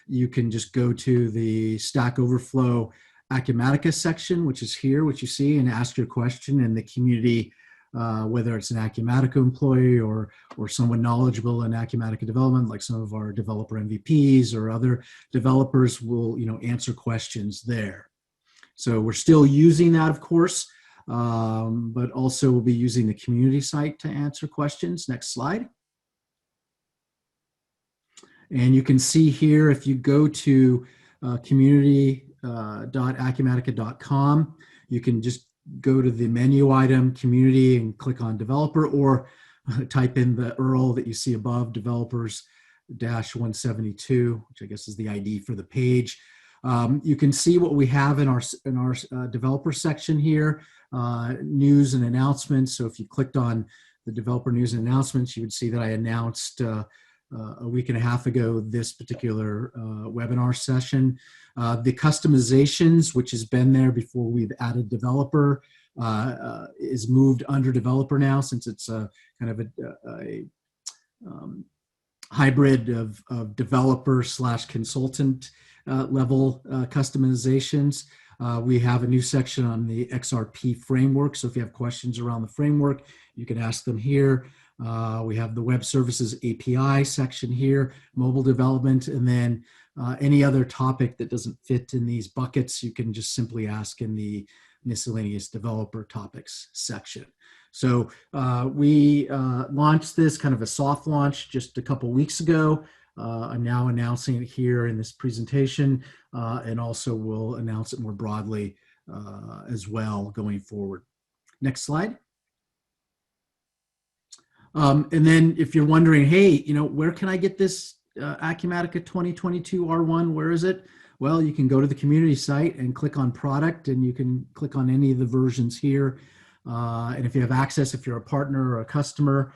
You can just go to the Stack Overflow Acumatica section, which is here, which you see, and ask your question, and the community, whether it's an Acumatica employee or someone knowledgeable in Acumatica development, like some of our developer MVPs or other developers, will answer questions there. So we're still using that, of course, but also we'll be using the community site to answer questions. Next slide. And you can see here, if you go to community.acumatica.com, you can just go to the menu item, community, and click on developer, or type in the URL that you see above, developers-172, which I guess is the ID for the page. You can see what we have in our developer section here, news and announcements. So if you clicked on the developer news and announcements, you would see that I announced a week and a half ago this particular webinar session. The customizations, which has been there before we've added developer, is moved under developer now, since it's a kind of a hybrid of developer / consultant level customizations. We have a new section on the XRP framework. So if you have questions around the framework, you can ask them here. We have the web services API section here, mobile development, and then any other topic that doesn't fit in these buckets, you can just simply ask in the miscellaneous developer topics section. So we launched this kind of a soft launch just a couple weeks ago. I'm now announcing it here in this presentation, and also will announce it more broadly as well going forward. Next slide. And then if you're wondering, hey, where can I get this Acumatica 2022 R1? Where is it? Well, you can go to the community site and click on product, and you can click on any of the versions here. And if you have access, if you're a partner or a customer,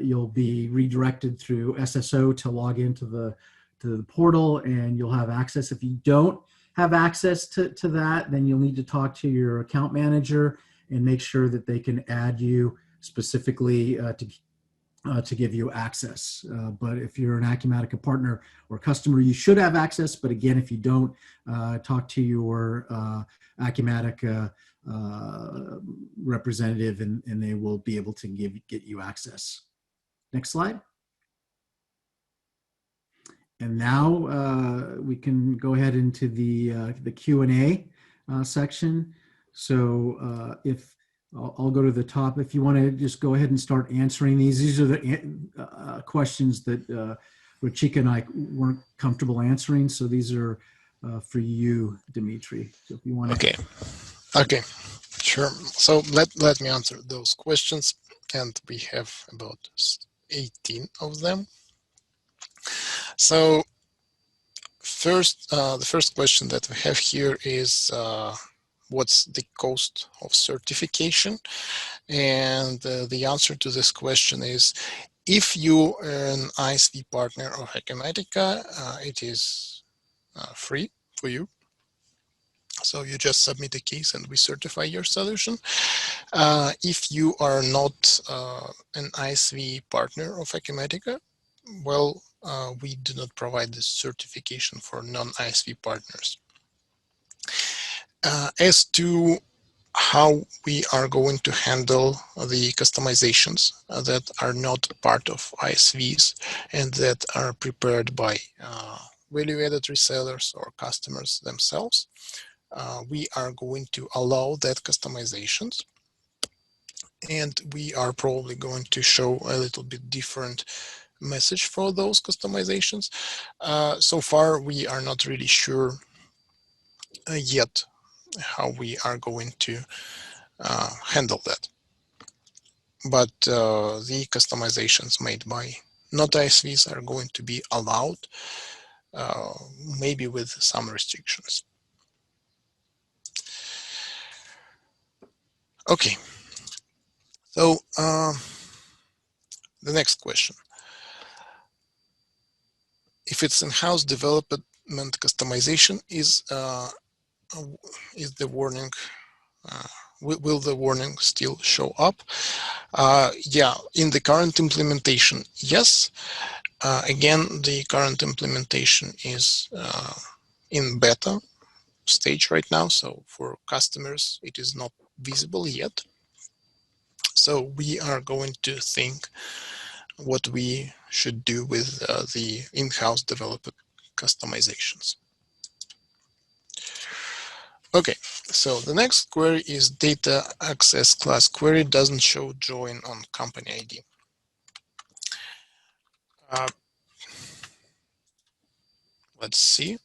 you'll be redirected through SSO to log into the portal, and you'll have access. If you don't have access to that, then you'll need to talk to your account manager and make sure that they can add you specifically to give you access. But if you're an Acumatica partner or customer, you should have access. But again, if you don't, talk to your Acumatica representative, and they will be able to get you access. Next slide. And now we can go ahead into the Q&A section. So if I'll go to the top. If you want to just go ahead and start answering these. These are the questions that Ruchika and I weren't comfortable answering. So these are for you, Dmitrii. So if you want to. Okay, sure. So let me answer those questions. And we have about 18 of them. So the first question that we have here is, what's the cost of certification? And the answer to this question is, if you are an ISV partner of Acumatica, it is free for you. So you just submit a case and we certify your solution. If you are not an ISV partner of Acumatica, well, we do not provide this certification for non-ISV partners. As to how we are going to handle the customizations that are not part of ISVs and that are prepared by value-added resellers or customers themselves, we are going to allow that customizations, and we are probably going to show a little bit different message for those customizations. So far, we are not really sure yet how we are going to handle that. But the customizations made by not ISVs are going to be allowed, maybe with some restrictions. Okay, so the next question. If it's in-house development customization, is the warning, will the warning still show up? Yeah, in the current implementation, yes. Again, the current implementation is in beta stage right now, so for customers it is not visible yet. So we are going to think what we should do with the in-house developed customizations. Okay, so the next query is data access class query doesn't show join on company ID. Let's see.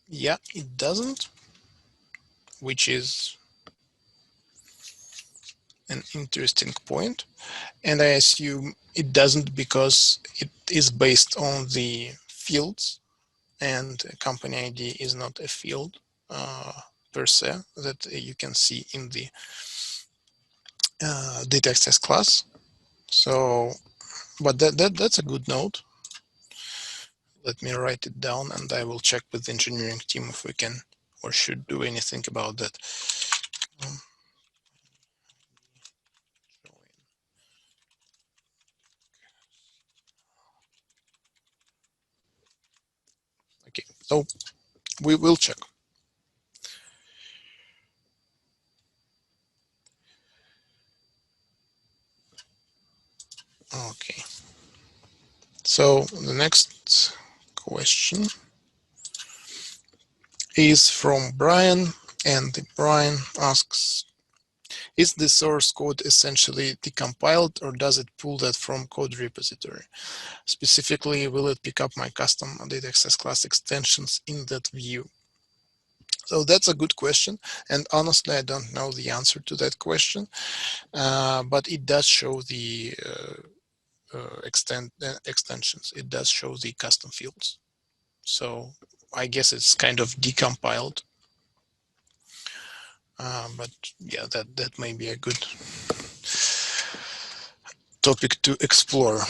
Yeah, it doesn't, which is an interesting point. And I assume it doesn't because it is based on the fields, and company ID is not a field per se that you can see in the data access class. So, but that's a good note. Let me write it down, and I will check with the engineering team if we can or should do anything about that. Okay, so we will check. Okay, so the next question. is from Brian, and Brian asks, is the source code essentially decompiled, or does it pull that from code repository? Specifically, will it pick up my custom data access class extensions in that view? So that's a good question, and honestly, I don't know the answer to that question, but it does show the extensions. It does show the custom fields. So I guess it's kind of decompiled, but yeah, that may be a good topic to explore.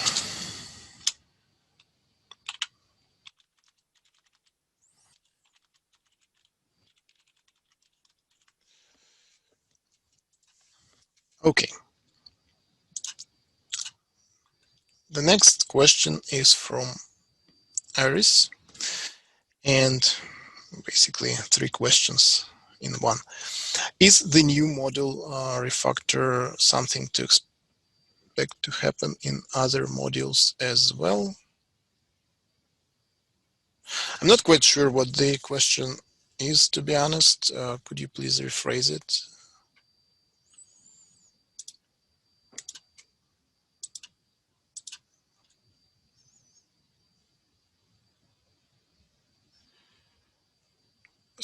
Okay. The next question is from Iris, and basically 3 questions in one. Is the new module refactor something to expect to happen in other modules as well? I'm not quite sure what the question is, to be honest. Could you please rephrase it?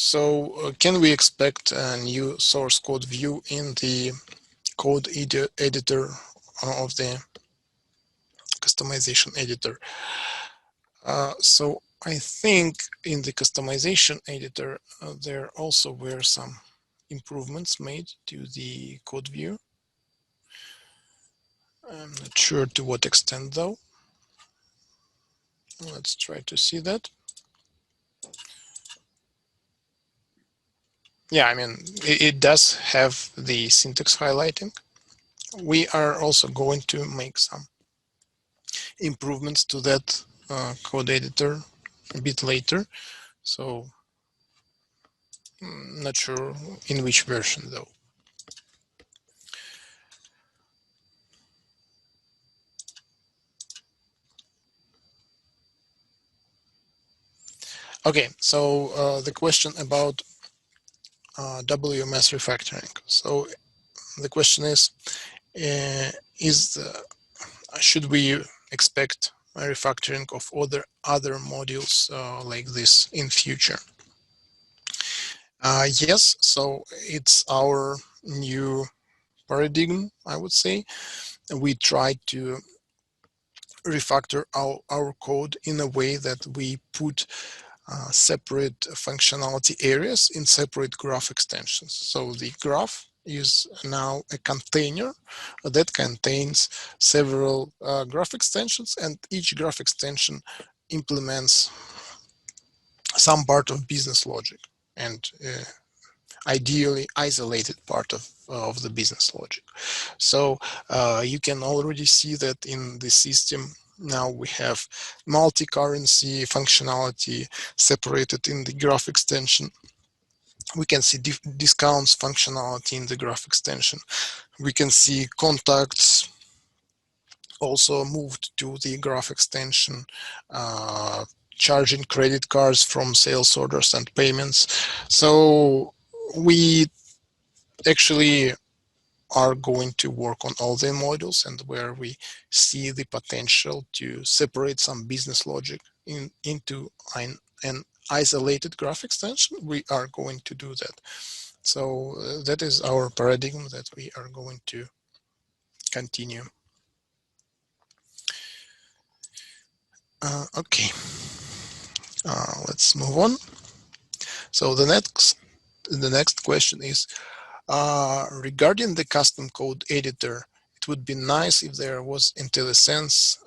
So can we expect a new source code view in the code editor of the customization editor? So I think in the customization editor, there also were some improvements made to the code view. I'm not sure to what extent though. Let's try to see that. Yeah, I mean, it does have the syntax highlighting. We are also going to make some improvements to that code editor a bit later. So not sure in which version though. Okay, so the question about WMS refactoring. So the question is should we expect a refactoring of other modules like this in future? Yes, so it's our new paradigm, I would say. We try to refactor our code in a way that we put separate functionality areas in separate graph extensions. So the graph is now a container that contains several graph extensions, and each graph extension implements some part of business logic and ideally isolated part of the business logic. So you can already see that in the system now we have multi-currency functionality separated in the graph extension. We can see discounts functionality in the graph extension. We can see contacts also moved to the graph extension, charging credit cards from sales orders and payments. So we actually are going to work on all the modules, and where we see the potential to separate some business logic into an isolated graph extension, we are going to do that. So that is our paradigm that we are going to continue. Okay, let's move on. So the next question is, regarding the custom code editor, it would be nice if there was IntelliSense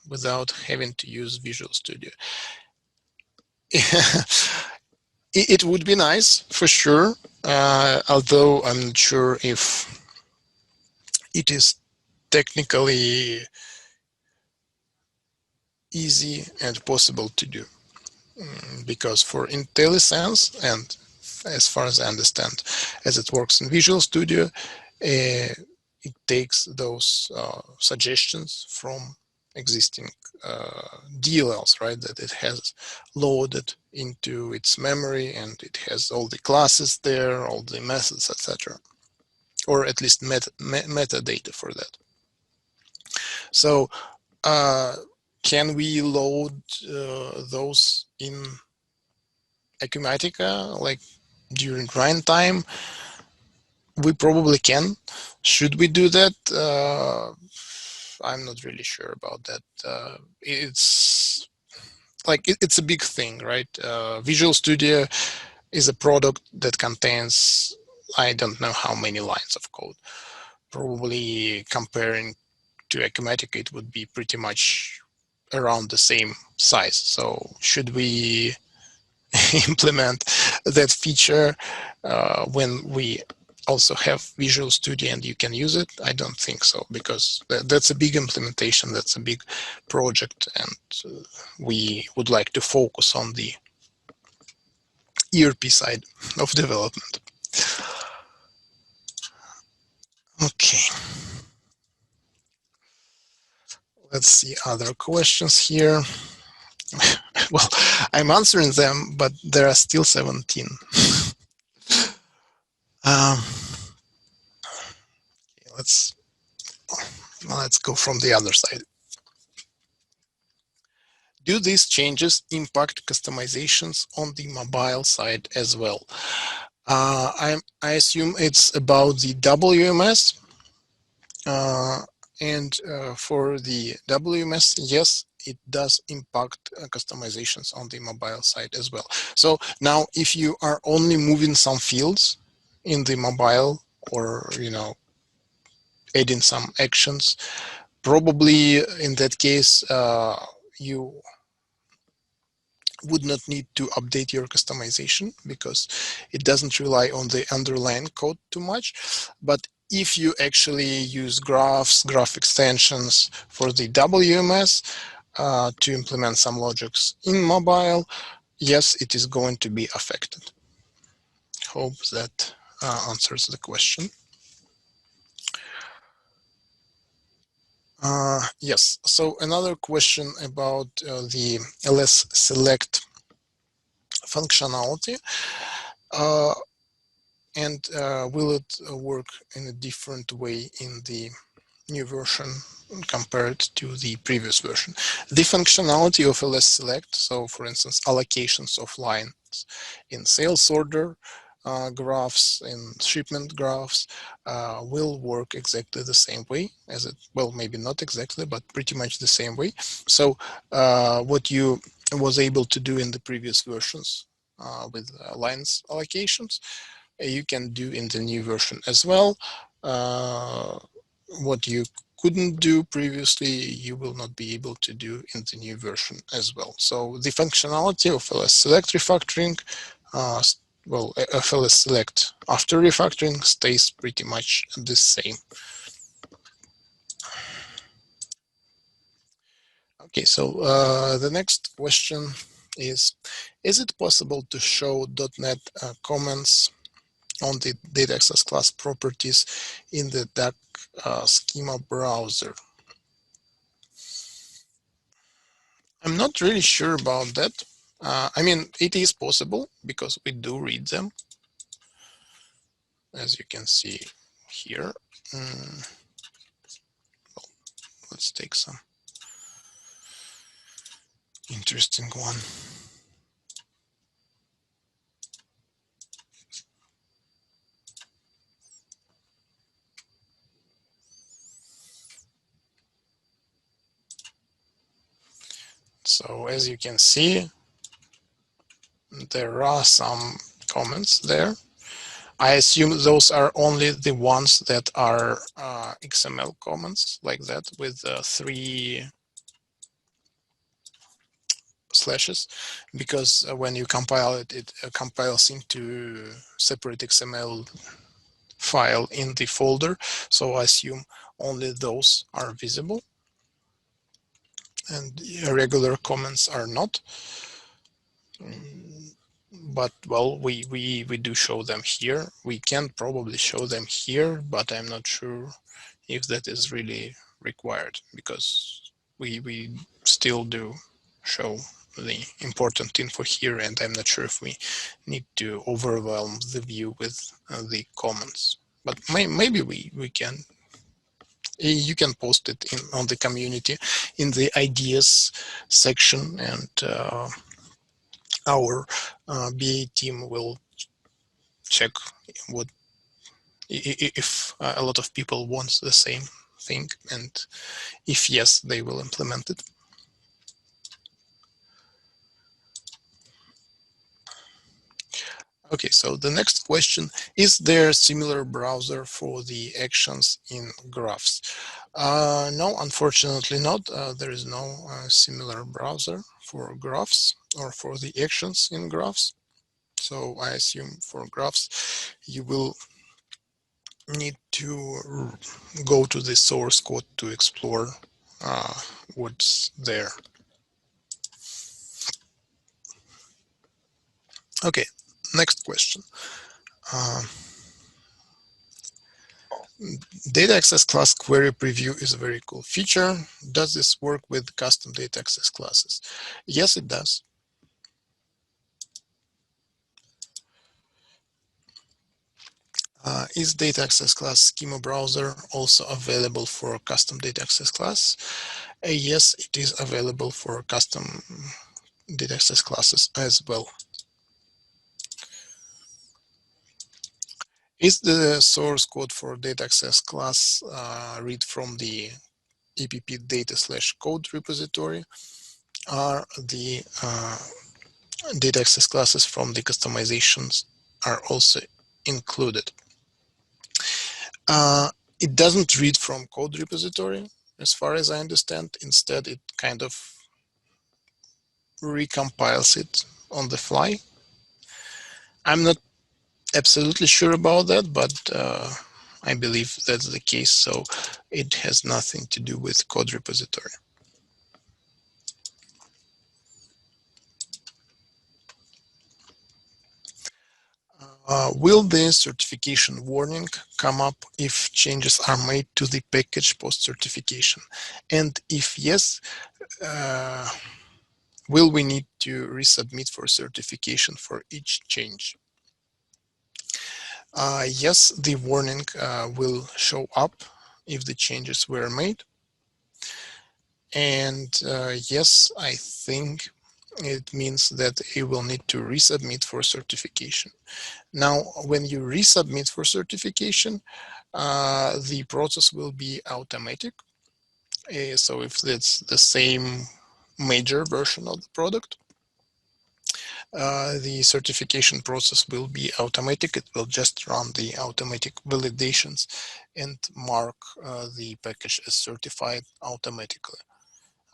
without having to use Visual Studio. It would be nice for sure, although I'm not sure if it is technically easy and possible to do, because for IntelliSense, and as far as I understand, as it works in Visual Studio, it takes those suggestions from existing DLLs, right? That it has loaded into its memory, and it has all the classes there, all the methods, etc., or at least metadata for that. So can we load those in Acumatica, like during runtime? We probably can. Should we do that? I'm not really sure about that. It's like it's a big thing, right? Visual Studio is a product that contains, I don't know how many lines of code. Probably comparing to Acumatica, it would be pretty much around the same size. So should we implement that feature when we also have Visual Studio and you can use it? I don't think so, because that's a big implementation, that's a big project, and we would like to focus on the ERP side of development. Okay. Let's see other questions here. Well, I'm answering them, but there are still 17. Let's go from the other side. Do these changes impact customizations on the mobile side as well? I assume it's about the WMS. And for the WMS, yes, it does impact customizations on the mobile side as well. So now if you are only moving some fields in the mobile, or adding some actions, probably in that case you would not need to update your customization, because it doesn't rely on the underlying code too much. But if you actually use graphs, graph extensions for the WMS to implement some logics in mobile, yes, it is going to be affected. Hope that answers the question. Yes, so another question about the LSSelect functionality. And will it work in a different way in the new version compared to the previous version? The functionality of LSSelect, so for instance, allocations of lines in sales order graphs, in shipment graphs, will work exactly the same way as it, well, maybe not exactly, but pretty much the same way. So what you was able to do in the previous versions with lines allocations, you can do in the new version as well. What you couldn't do previously, you will not be able to do in the new version as well. So the functionality of LSSelect refactoring, well, LSSelect after refactoring stays pretty much the same. Okay, so the next question is it possible to show .NET comments on the data access class properties in the DAC schema browser? I'm not really sure about that. I mean, it is possible because we do read them, as you can see here. Well, let's take some interesting one. So as you can see, there are some comments there. I assume those are only the ones that are XML comments like that with 3 slashes, because when you compile it, it compiles into separate XML file in the folder. So I assume only those are visible, and regular comments are not. But well, we do show them here. We can probably show them here, but I'm not sure if that is really required, because we still do show the important info here, and I'm not sure if we need to overwhelm the view with the comments, but maybe we can. You can post it on the community in the ideas section, and our BA team will check what if a lot of people want the same thing, and if yes, they will implement it. Okay, so the next question, is there a similar browser for the actions in graphs? No, unfortunately not. There is no similar browser for graphs or for the actions in graphs. So I assume for graphs, you will need to go to the source code to explore what's there. Okay, next question. Data access class query preview is a very cool feature. Does this work with custom data access classes? Yes, it does. Is data access class schema browser also available for custom data access class? Yes, it is available for custom data access classes as well. Is the source code for data access class read from the app data/code repository? Are the data access classes from the customizations are also included? It doesn't read from code repository, as far as I understand. Instead, it kind of recompiles it on the fly. I'm not absolutely sure about that, but I believe that's the case. So it has nothing to do with code repository. Will the certification warning come up if changes are made to the package post-certification? And if yes, will we need to resubmit for certification for each change? Yes, the warning will show up if the changes were made. And yes, I think it means that you will need to resubmit for certification. Now, when you resubmit for certification, the process will be automatic. So if it's the same major version of the product, the certification process will be automatic. It will just run the automatic validations and mark the package as certified automatically.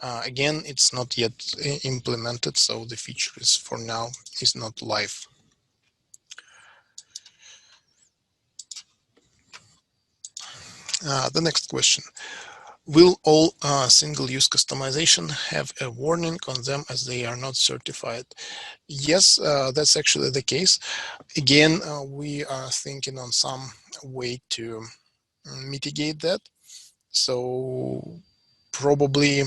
Again, it's not yet implemented, so the feature is for now is not live. The next question. Will all single-use customization have a warning on them as they are not certified? Yes, that's actually the case. Again, we are thinking on some way to mitigate that. So probably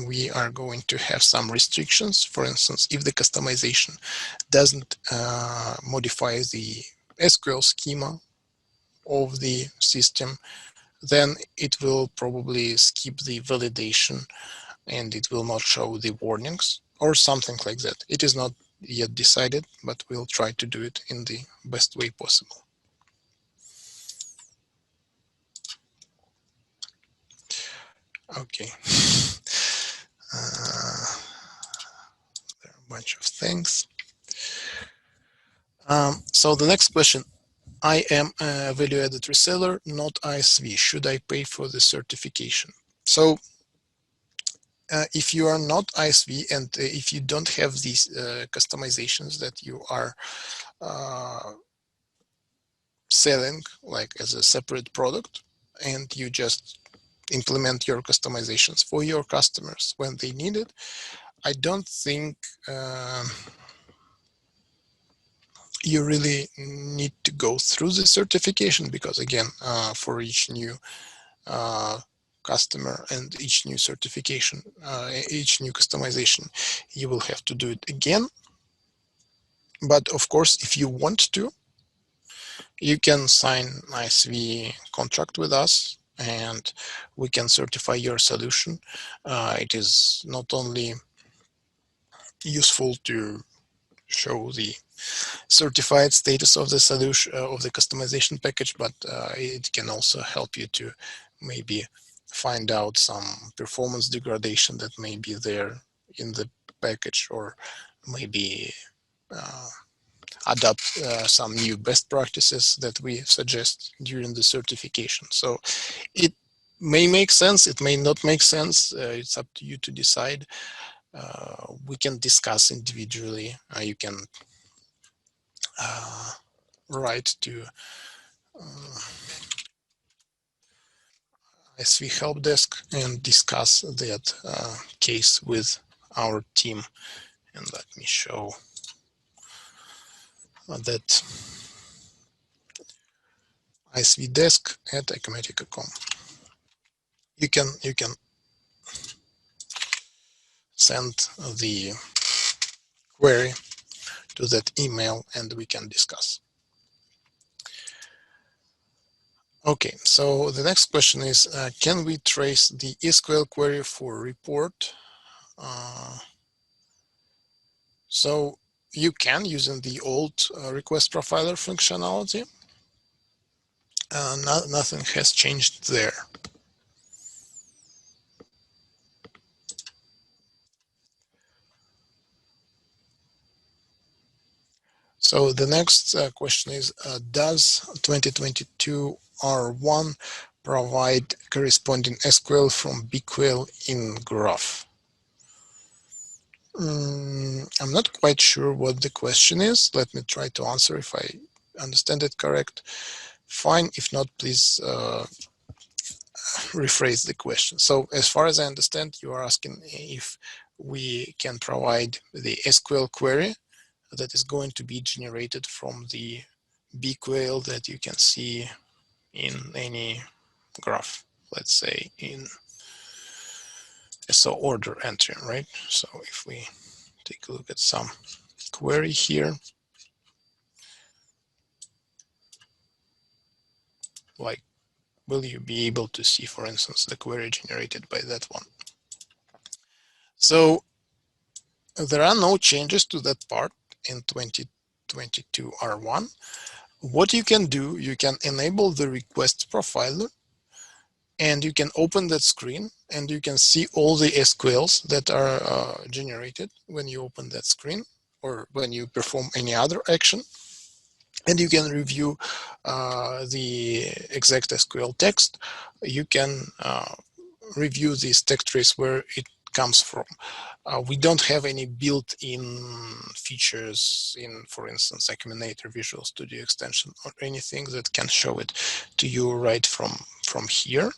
we are going to have some restrictions. For instance, if the customization doesn't modify the SQL schema of the system, then it will probably skip the validation and it will not show the warnings or something like that. It is not yet decided, but we'll try to do it in the best way possible. Okay. There are a bunch of things. So the next question. I am a value-added reseller, not ISV. Should I pay for the certification? So if you are not ISV and if you don't have these customizations that you are selling like as a separate product, and you just implement your customizations for your customers when they need it, I don't think you really need to go through the certification, because again, for each new customer, and each new certification, each new customization, you will have to do it again. But of course, if you want to, you can sign ISV contract with us and we can certify your solution. It is not only useful to show the certified status of the solution of the customization package, but it can also help you to maybe find out some performance degradation that may be there in the package, or maybe adopt some new best practices that we suggest during the certification. So it may make sense, it may not make sense. It's up to you to decide. We can discuss individually. You can write to SV help desk and discuss that case with our team. And let me show that ISV desk at Acumatica.com. You can send the query to that email and we can discuss. Okay, so the next question is, can we trace the SQL query for report? So you can using the old request profiler functionality. Nothing has changed there. So the next question is, does 2022 R1 provide corresponding SQL from BQL in graph? I'm not quite sure what the question is. Let me try to answer if I understand it correct. Fine. If not, please rephrase the question. So as far as I understand, you are asking if we can provide the SQL query that is going to be generated from the BQL that you can see in any graph, let's say in SO order entry, right? So if we take a look at some query here, like, will you be able to see, for instance, the query generated by that one? So there are no changes to that part in 2022 R1. What you can do, you can enable the request profiler and you can open that screen and you can see all the SQLs that are generated when you open that screen or when you perform any other action. And you can review the exact SQL text. You can review this text trace where it comes from. We don't have any built-in features in, for instance, Acumatica Visual Studio extension or anything that can show it to you right from here.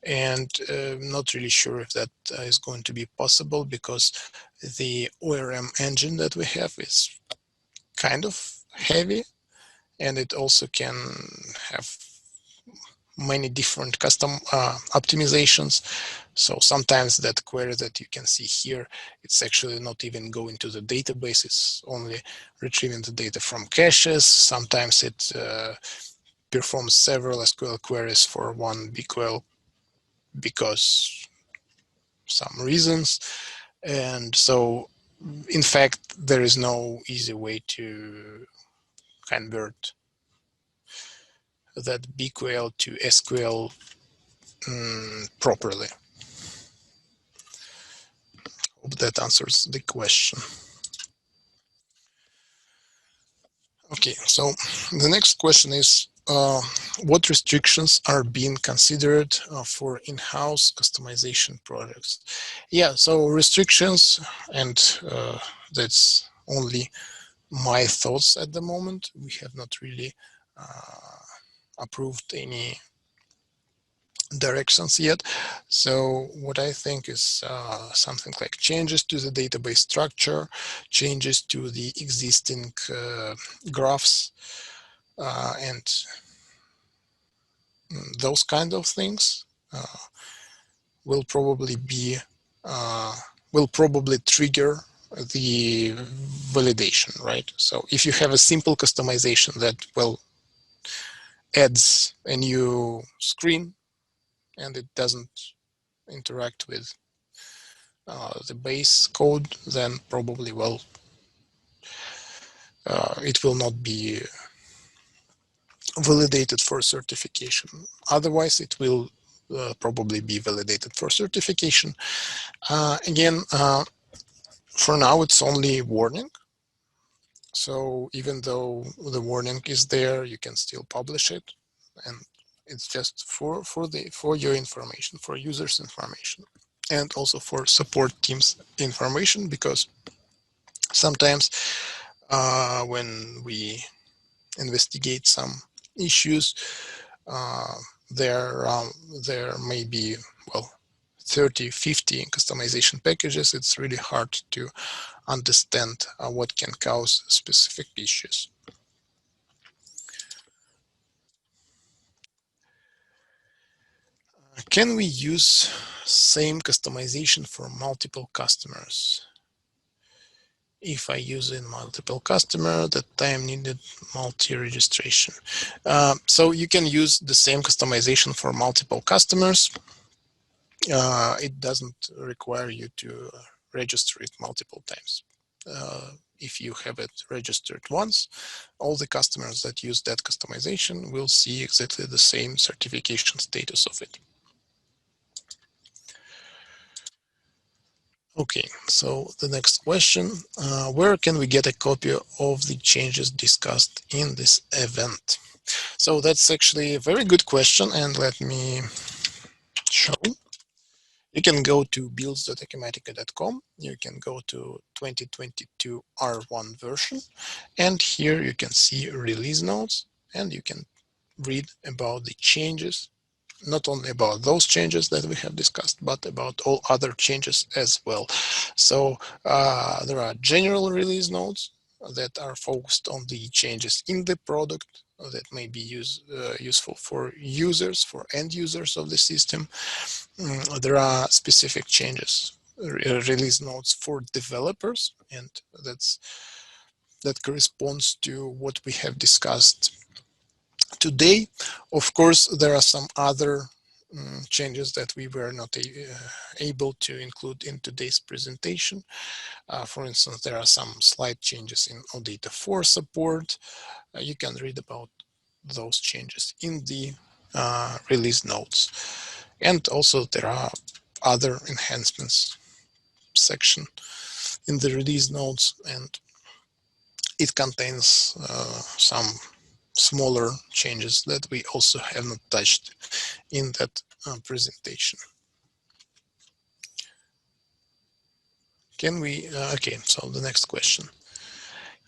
And I'm not really sure if that is going to be possible because the ORM engine that we have is kind of heavy, and it also can have many different custom optimizations. So sometimes that query that you can see here, it's actually not even going to the database, it's only retrieving the data from caches. Sometimes it performs several SQL queries for one BQL because some reasons. And so, in fact, there is no easy way to convert that BQL to SQL properly. Hope that answers the question. Okay, so the next question is, what restrictions are being considered for in-house customization projects? Yeah, so restrictions, and that's only my thoughts at the moment. We have not really approved any directions yet. So what I think is something like changes to the database structure, changes to the existing graphs, and those kind of things. will probably trigger the validation, right? So if you have a simple customization that, well, adds a new screen and it doesn't interact with the base code, then probably, well, it will not be validated for certification. Otherwise, it will probably be validated for certification. Again, for now, it's only warning. So even though the warning is there, you can still publish it, and it's just for your information, for users' information, and also for support teams' information, because sometimes when we investigate some issues, there may be, well, 30, 50 customization packages. It's really hard to understand what can cause specific issues. Can we use same customization for multiple customers? If I use in multiple customer, the time needed multi-registration. So you can use the same customization for multiple customers. It doesn't require you to register it multiple times. If you have it registered once, all the customers that use that customization will see exactly the same certification status of it. Okay, so the next question, where can we get a copy of the changes discussed in this event? So that's actually a very good question, and let me show. You can go to builds.acumatica.com. You can go to 2022 R1 version, and here you can see release notes, and you can read about the changes, not only about those changes that we have discussed, but about all other changes as well. So there are general release notes that are focused on the changes in the product that may be useful for users, for end users of the system. There are specific changes, release notes for developers, and that corresponds to what we have discussed today. Of course, there are some other changes that we were not able to include in today's presentation. For instance, there are some slight changes in OData 4 support. You can read about those changes in the release notes. And also there are other enhancements section in the release notes, and it contains some smaller changes that we also have not touched in that presentation. Can we, okay, so the next question.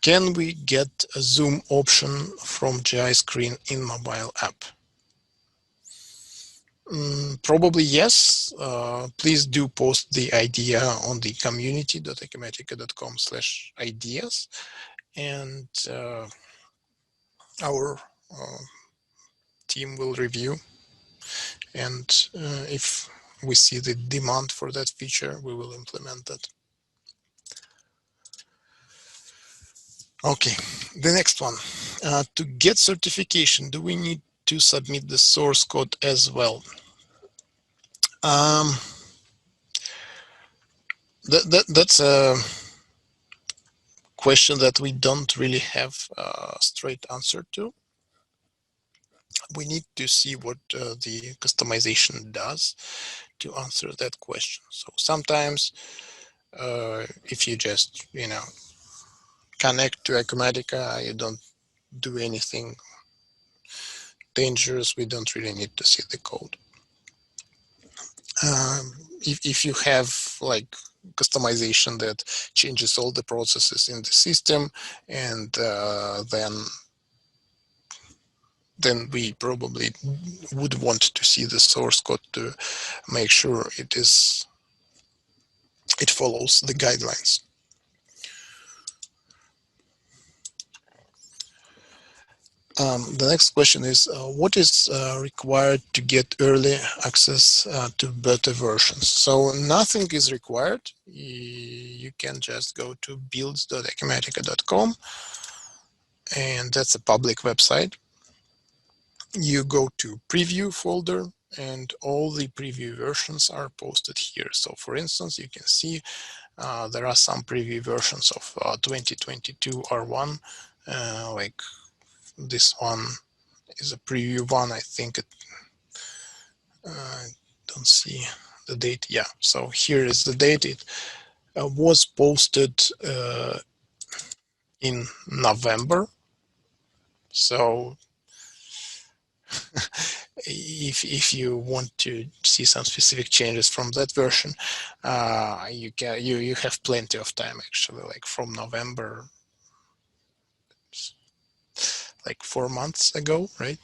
Can we get a zoom option from GI screen in mobile app? Probably yes. Please do post the idea on the community.acumatica.com/ideas, and our team will review, and if we see the demand for that feature, we will implement that. Okay, the next one. To get certification, do we need to submit the source code as well? That's a question that we don't really have a straight answer to. We need to see what the customization does to answer that question. So sometimes if you just, connect to Acumatica, you don't do anything dangerous, we don't really need to see the code. If you have like customization that changes all the processes in the system, and then we probably would want to see the source code to make sure it follows the guidelines. The next question is, what is required to get early access to beta versions? So nothing is required. You can just go to builds.acumatica.com, and that's a public website. You go to preview folder, and all the preview versions are posted here. So for instance, you can see there are some preview versions of 2022 R1, like this one is a preview one. I think it don't see the date. Yeah, so here is the date. It was posted in November. So if you want to see some specific changes from that version, you have plenty of time, actually, like from November, like 4 months ago, right?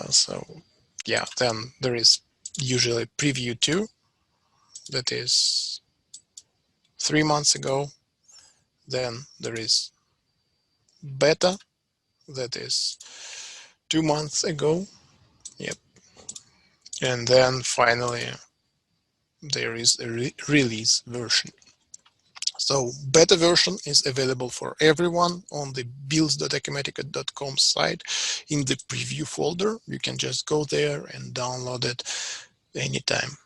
So yeah, then there is usually preview 2, that is 3 months ago. Then there is beta, that is 2 months ago. Yep. And then finally there is a release version. So beta version is available for everyone on the builds.acumatica.com site in the preview folder. You can just go there and download it anytime.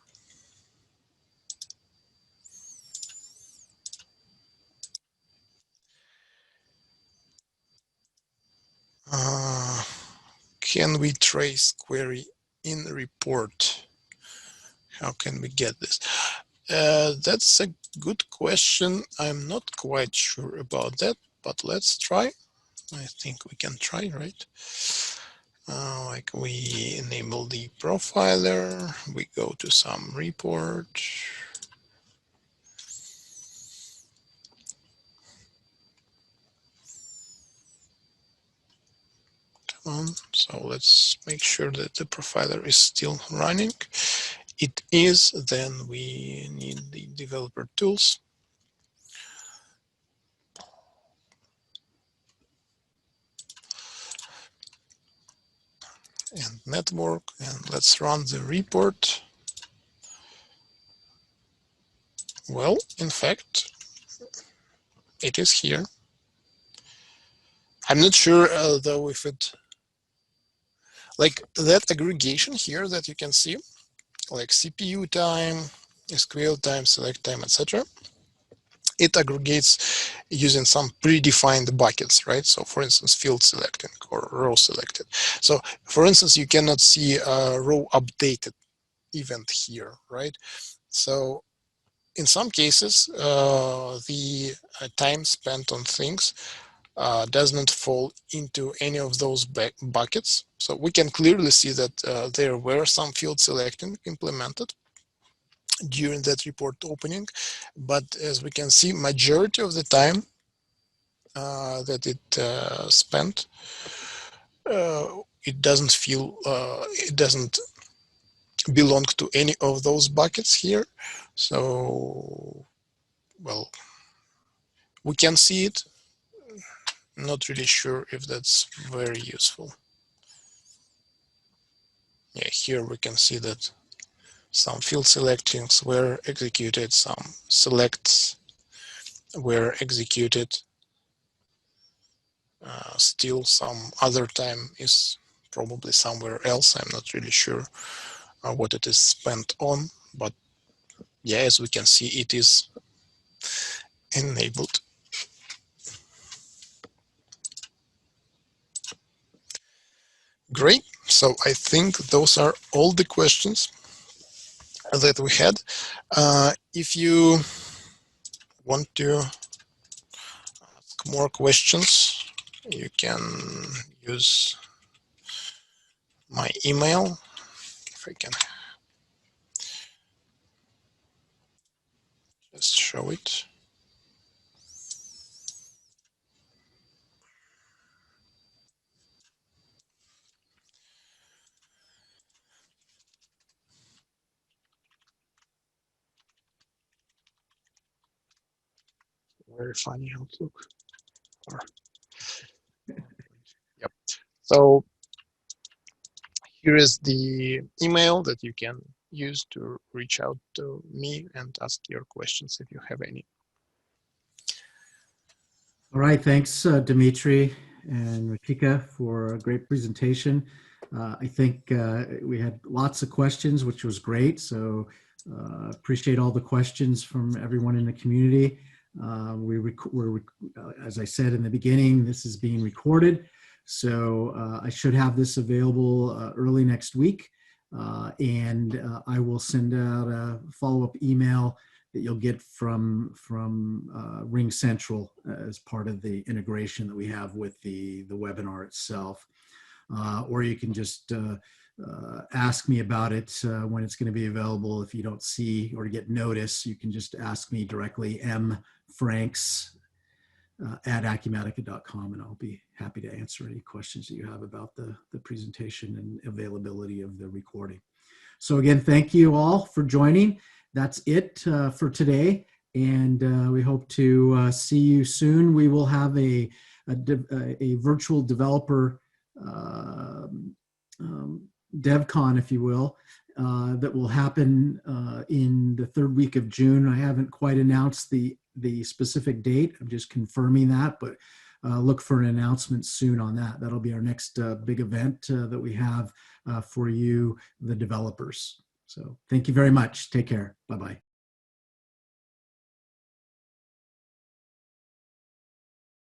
Can we trace query in report? How can we get this? That's a good question. I'm not quite sure about that, but let's try. I think we can try, right? Like we enable the profiler, we go to some report. Come on, so let's make sure that the profiler is still running. It is, then we need the developer tools. And network, and let's run the report. Well, in fact, it is here. I'm not sure though if it, like that aggregation here that you can see, like CPU time, SQL time, select time, etc. It aggregates using some predefined buckets, right? So for instance, field selecting or row selected. So for instance, you cannot see a row updated event here, right? So in some cases, the time spent on things does not fall into any of those buckets. So we can clearly see that there were some field selecting implemented during that report opening, but as we can see, majority of the time that it spent, it doesn't feel, it doesn't belong to any of those buckets here. So, well, we can see it. Not really sure if that's very useful. Yeah, here we can see that some field selectings were executed, some selects were executed. Still some other time is probably somewhere else. I'm not really sure what it is spent on, but yeah, as we can see, it is enabled. Great. So I think those are all the questions that we had. If you want to ask more questions, you can use my email. If I can just show it. Very funny outlook. So here is the email that you can use to reach out to me and ask your questions if you have any. All right, thanks, Dmitrii and Ruchika, for a great presentation. I think we had lots of questions, which was great. So appreciate all the questions from everyone in the community. As I said in the beginning, this is being recorded. So I should have this available early next week. And I will send out a follow-up email that you'll get from Ring Central as part of the integration that we have with the webinar itself. Or you can just ask me about it when it's going to be available. If you don't see or get notice, you can just ask me directly, mfranks at acumatica.com, and I'll be happy to answer any questions that you have about the presentation and availability of the recording. So again, thank you all for joining. That's it for today, and we hope to see you soon. We will have a virtual developer DevCon, if you will, that will happen in the third week of June. I haven't quite announced the specific date. I'm just confirming that, but look for an announcement soon on that. That'll be our next big event that we have for you, the developers. So thank you very much. Take care. Bye-bye.